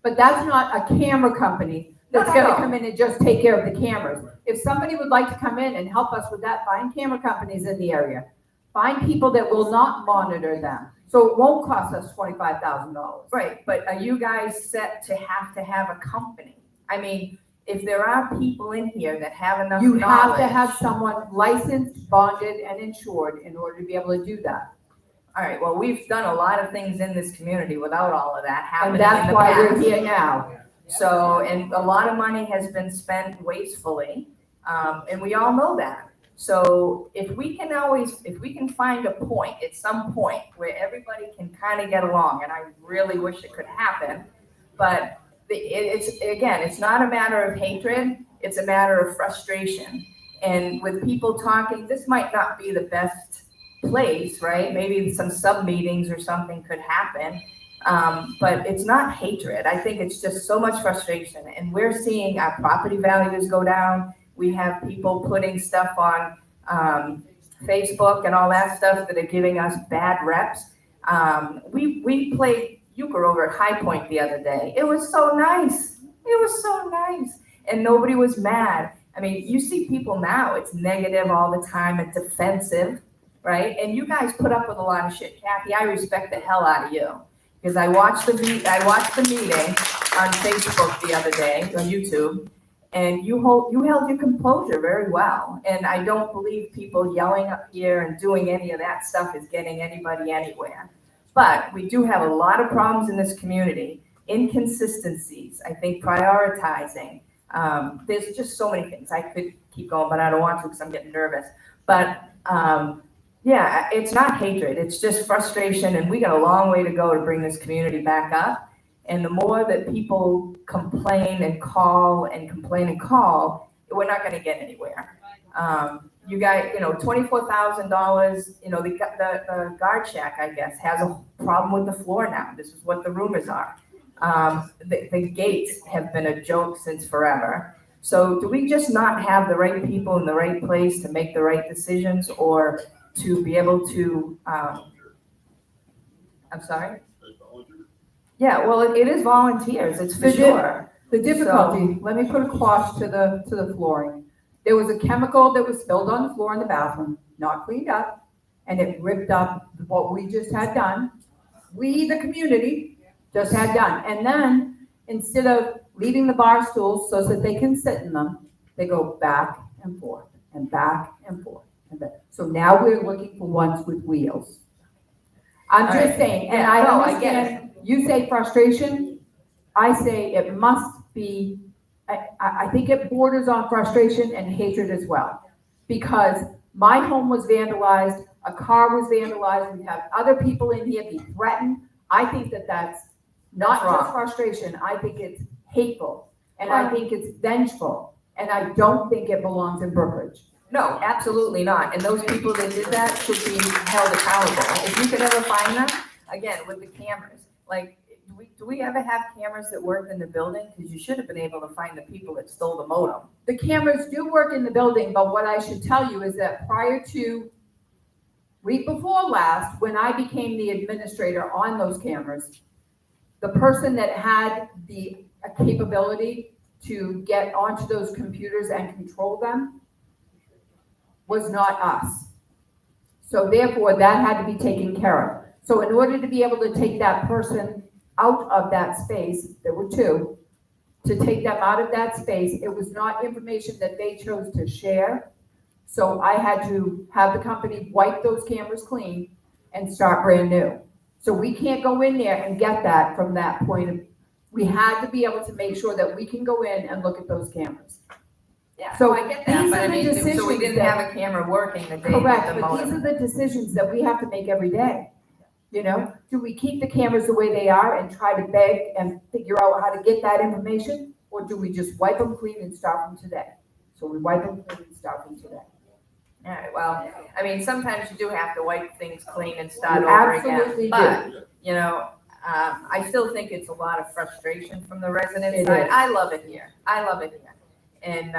Speaker 2: but that's not a camera company that's
Speaker 16: No.
Speaker 2: gonna come in and just take care of the cameras. If somebody would like to come in and help us with that, find camera companies in the area. Find people that will not monitor them. So it won't cost us $25,000.
Speaker 16: Right, but are you guys set to have a company? I mean, if there are people in here that have enough
Speaker 2: You have
Speaker 16: knowledge.
Speaker 2: to have someone licensed, bonded, and insured in order to be able to do that.
Speaker 16: All right, well, we've done a lot of things in this community without all of that happening
Speaker 2: And that's
Speaker 16: in the
Speaker 2: why we're
Speaker 16: past.
Speaker 2: here now.
Speaker 16: So, and a lot of money has been spent wastefully, and we all know that. So if we can find a point at some point where everybody can kind of get along, and I really wish it could happen, but it's not a matter of hatred, it's a matter of frustration. And with people talking, this might not be the best place, right? Maybe some sub meetings or something could happen. But it's not hatred. I think it's just so much frustration. And we're seeing our property values go down. We have people putting stuff on Facebook and all that stuff that are giving us bad reps. We played euchre over at High Point the other day. It was so nice. It was so nice. And nobody was mad. I mean, you see people now, it's negative all the time, it's defensive, right? And you guys put up with a lot of shit. Kathy, I respect the hell out of you. Because I watched the meeting on Facebook the other day, on YouTube, and you held your composure very well. And I don't believe people yelling up here and doing any of that stuff is getting anybody anywhere. But we do have a lot of problems in this community, inconsistencies, I think prioritizing. There's just so many things. I could keep going, but I don't want to because I'm getting nervous. But yeah, it's not hatred. It's just frustration, and we got a long way to go to bring this community back up. And the more that people complain and call and complain and call, we're not going to get anywhere. You guys, $24,000. The guard shack, I guess, has a problem with the floor now. This is what the rumors are. The gates have been a joke since forever. So do we just not have the right people in the right place to make the right decisions, or to be able to, I'm sorry? Yeah, well, it is volunteers, it's for sure.
Speaker 2: The difficulty, let me put a quash to the flooring. There was a chemical that was spilled on the floor in the bathroom, not cleaned up, and it ripped up what we just had done. We, the community, just had done. And then, instead of leaving the bar stools so that they can sit in them, they go back and forth and back and forth. So now we're looking for ones with wheels. I'm just saying, and I understand, you say frustration, I say it must be, I think it borders on frustration and hatred as well. Because my home was vandalized, a car was vandalized, we have other people in here be threatened. I think that that's not just frustration, I think it's hateful, and I think it's vengeful, and I don't think it belongs in Brookridge.
Speaker 16: No, absolutely not. And those people that did that should be held accountable. If you could ever find them, again, with the cameras, like, do we ever have cameras that work in the building? Because you should have been able to find the people that stole the modem.
Speaker 2: The cameras do work in the building, but what I should tell you is that prior to week before last, when I became the administrator on those cameras, the person that had the capability to get onto those computers and control them was not us. So therefore, that had to be taken care of. So in order to be able to take that person out of that space, there were two, to take them out of that space, it was not information that they chose to share. So I had to have the company wipe those cameras clean and start brand new. So we can't go in there and get that from that point of, we had to be able to make sure that we can go in and look at those cameras.
Speaker 16: Yeah,
Speaker 2: So
Speaker 16: so I get that,
Speaker 2: these
Speaker 16: but
Speaker 2: are
Speaker 16: I
Speaker 2: the
Speaker 16: mean, so we
Speaker 2: decisions
Speaker 16: didn't
Speaker 2: that-
Speaker 16: have a camera working the day
Speaker 2: Correct,
Speaker 16: that the
Speaker 2: but these
Speaker 16: modem.
Speaker 2: are the decisions that we have to make every day. You know, do we keep the cameras the way they are and try to beg and figure out how to get that information? Or do we just wipe them clean and start them today? So we wipe them clean and start them today.
Speaker 16: All right, well, I mean, sometimes you do have to wipe things clean and start
Speaker 2: You
Speaker 16: over
Speaker 2: absolutely
Speaker 16: again.
Speaker 2: do.
Speaker 16: But, you know, I still think it's a lot of frustration from the residents.
Speaker 2: It is.
Speaker 16: I love it here. I love it here. And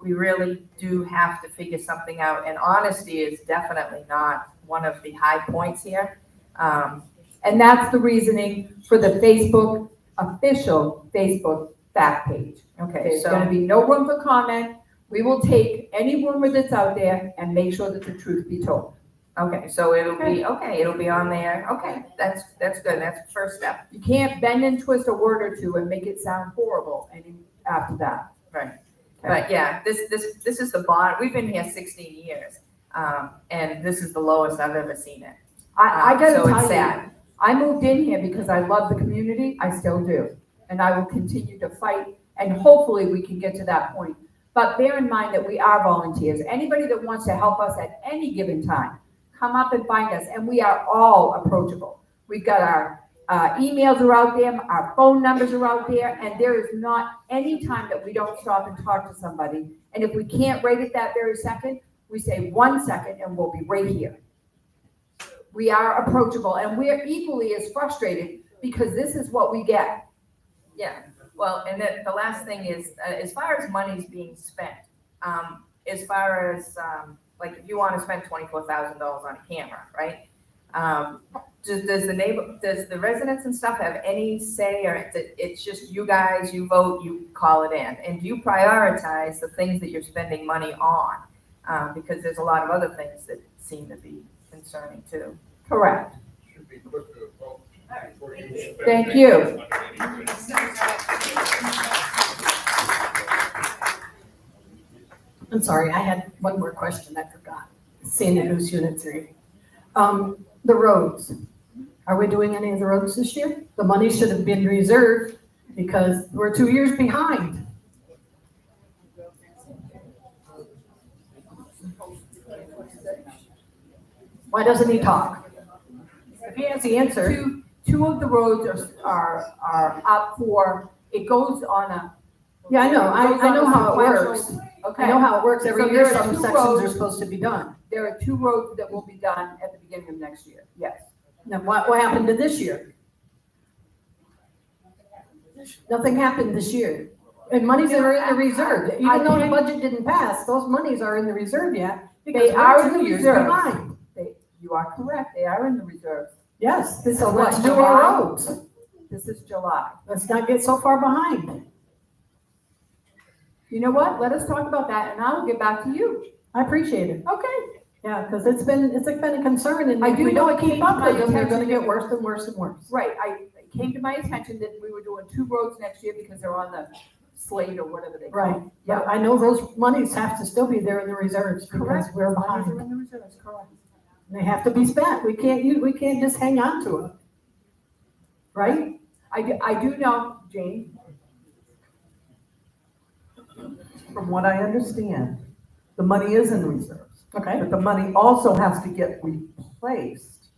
Speaker 16: we really do have to figure something out. And honesty is definitely not one of the high points here.
Speaker 2: And that's the reasoning for the Facebook, official Facebook fact page.
Speaker 16: Okay,
Speaker 2: There's
Speaker 16: so,
Speaker 2: gonna be no room for comment. We will take any rumor that's out there and make sure that the truth be told.
Speaker 16: okay, so it'll be, okay, it'll be on there. Okay, that's good. That's the first step.
Speaker 2: You can't bend and twist a word or two and make it sound horrible after that.
Speaker 16: Right. But yeah, this is the bottom. We've been here 16 years. And this is the lowest I've ever seen it.
Speaker 2: I
Speaker 16: So
Speaker 2: gotta
Speaker 16: it's
Speaker 2: tell you,
Speaker 16: sad.
Speaker 2: I moved in here because I love the community, I still do. And I will continue to fight, and hopefully we can get to that point. But bear in mind that we are volunteers. Anybody that wants to help us at any given time, come up and find us, and we are all approachable. We've got our emails are out there, our phone numbers are out there, and there is not any time that we don't stop and talk to somebody. And if we can't rate it that very second, we say 1 second and we'll be right here. We are approachable, and we're equally as frustrated because this is what we get.
Speaker 16: Yeah, well, and then the last thing is, as far as money's being spent, as far as, like, if you want to spend $24,000 on a camera, right? Does the residents and stuff have any say, or it's just you guys, you vote, you call it in? And do you prioritize the things that you're spending money on? Because there's a lot of other things that seem to be concerning too.
Speaker 2: Correct.
Speaker 12: Should be put to a vote before you spend
Speaker 2: Thank
Speaker 12: any
Speaker 2: you.
Speaker 12: money.
Speaker 6: I'm sorry, I had one more question I forgot. Seeing News Unit 3. The roads. Are we doing any of the roads this year? The money should have been reserved because we're 2 years behind. Why doesn't he talk? If he has the answer.
Speaker 2: Two of the roads are up for, it goes on a.
Speaker 6: Yeah, I know.
Speaker 2: it goes
Speaker 6: I
Speaker 2: on
Speaker 6: know
Speaker 2: a
Speaker 6: how it
Speaker 2: sequential-
Speaker 6: works.
Speaker 2: Okay.
Speaker 6: I know how it works. Every
Speaker 2: So
Speaker 6: year,
Speaker 2: there are
Speaker 6: some
Speaker 2: two
Speaker 6: sections are
Speaker 2: roads-
Speaker 6: supposed to be done.
Speaker 2: There are 2 roads that will be done at the beginning of next year, yes.
Speaker 6: Now, what happened to this year? Nothing happened this year. And monies that are in the reserve, even though the budget didn't pass, those monies are in the reserve yet. Because
Speaker 2: They are in
Speaker 6: we're
Speaker 2: the
Speaker 6: 2 years
Speaker 2: reserve.
Speaker 6: behind.
Speaker 2: You are correct, they are in the reserve.
Speaker 6: Yes,
Speaker 2: This
Speaker 6: so
Speaker 2: is
Speaker 6: let's
Speaker 2: what,
Speaker 6: do our
Speaker 2: July?
Speaker 6: roads.
Speaker 2: This is July.
Speaker 6: Let's not get so far behind.
Speaker 2: You know what? Let us talk about that and I will get back to you.
Speaker 6: I appreciate it.
Speaker 2: Okay.
Speaker 6: Yeah, because it's been a concern, and
Speaker 2: I
Speaker 6: if
Speaker 2: do
Speaker 6: we
Speaker 2: know
Speaker 6: don't
Speaker 2: it came
Speaker 6: keep up
Speaker 2: to my
Speaker 6: with them, they're
Speaker 2: attention
Speaker 6: gonna
Speaker 2: that-
Speaker 6: get worse and worse and worse.
Speaker 2: Right, it came to my attention that we were doing 2 roads next year because they're on the slate or whatever they call it.
Speaker 6: Right, yeah, I know those monies have to still be there in the reserves because
Speaker 2: Correct.
Speaker 6: we're
Speaker 2: Monies
Speaker 6: behind.
Speaker 2: are in the reserves, correct.
Speaker 6: They have to be spent. We can't just hang on to them. Right?
Speaker 2: I do know, Jane,
Speaker 4: From what I understand, the money is in reserves,
Speaker 6: Okay.
Speaker 4: but the money also has to get replaced.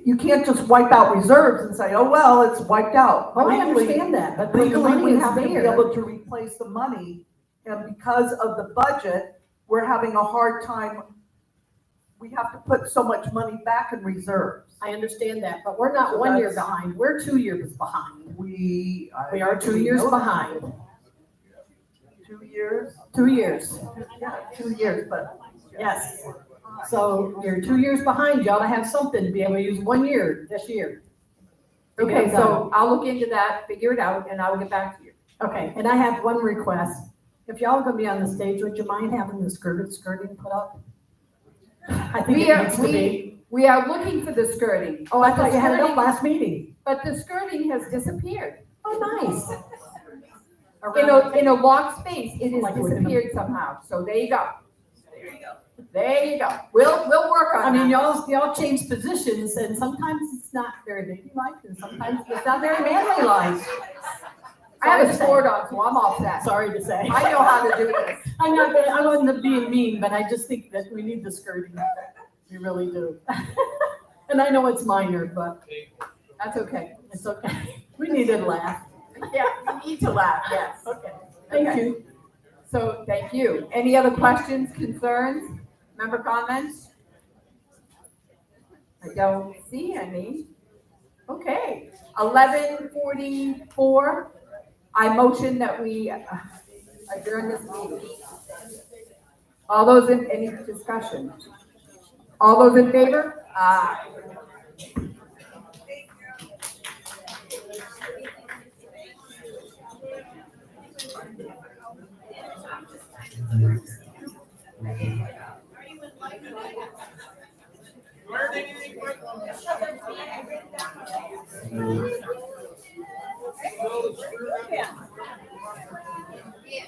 Speaker 4: You can't just wipe out reserves and say, oh, well, it's wiped out.
Speaker 6: Well, I
Speaker 4: Legally-
Speaker 6: understand that, but the
Speaker 4: Legally,
Speaker 6: money
Speaker 4: we
Speaker 6: is
Speaker 4: have to be
Speaker 6: there.
Speaker 4: able to replace the money, and because of the budget, we're having a hard time. We have to put so much money back in reserves.
Speaker 6: I understand that, but we're not
Speaker 4: So
Speaker 6: 1 year
Speaker 4: that's-
Speaker 6: behind. We're 2 years behind.
Speaker 4: We
Speaker 6: are 2 years
Speaker 4: know that.
Speaker 6: behind.
Speaker 4: 2 years?
Speaker 6: 2 years.
Speaker 4: Yeah, 2 years, but
Speaker 6: Yes. So you're 2 years behind, you ought to have something to be able to use 1 year this year.
Speaker 2: Okay, so I'll look into that, figure it out, and I'll get back to you.
Speaker 6: Okay, and I have one request. If y'all gonna be on the stage, would you mind having the skirting put up? I think it needs to be.
Speaker 2: We are looking for the skirting.
Speaker 6: Oh, I thought you had it up last meeting.
Speaker 2: But the skirting has disappeared.
Speaker 6: Oh, nice.
Speaker 2: In a locked space, it has
Speaker 6: Like we're gonna-
Speaker 2: disappeared somehow, so there you go. There you go. We'll work on
Speaker 6: I mean,
Speaker 2: that.
Speaker 6: y'all change positions and sometimes it's not very ladylike and sometimes it's not very manly-like.
Speaker 2: I have a sport on, so I'm off that.
Speaker 6: Sorry to say.
Speaker 2: I know how to do this.
Speaker 6: I wasn't being mean, but I just think that we need the skirting. We really do. And I know it's minor, but
Speaker 2: That's okay.
Speaker 6: it's okay. We needed a laugh.
Speaker 2: Yeah, you need to laugh, yes.
Speaker 6: Okay, thank
Speaker 2: Okay.
Speaker 6: you.
Speaker 2: So, thank you. Any other questions, concerns, member comments? I don't see any. Okay, 11:44. I motion that we adjourn this meeting. All those in, any discussion? All those in favor? Aye.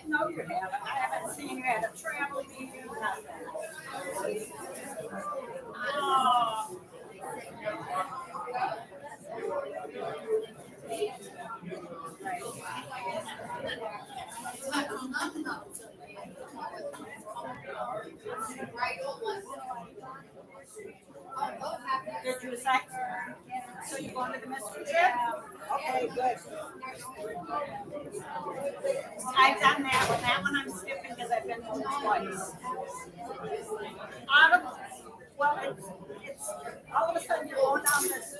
Speaker 1: No, you haven't. I haven't seen you at a travel meeting. Did you say? So you wanted to miss the trip? Okay, good. I've done that one. That one I'm skipping because I've been home twice. Well, it's all of a sudden you're going down this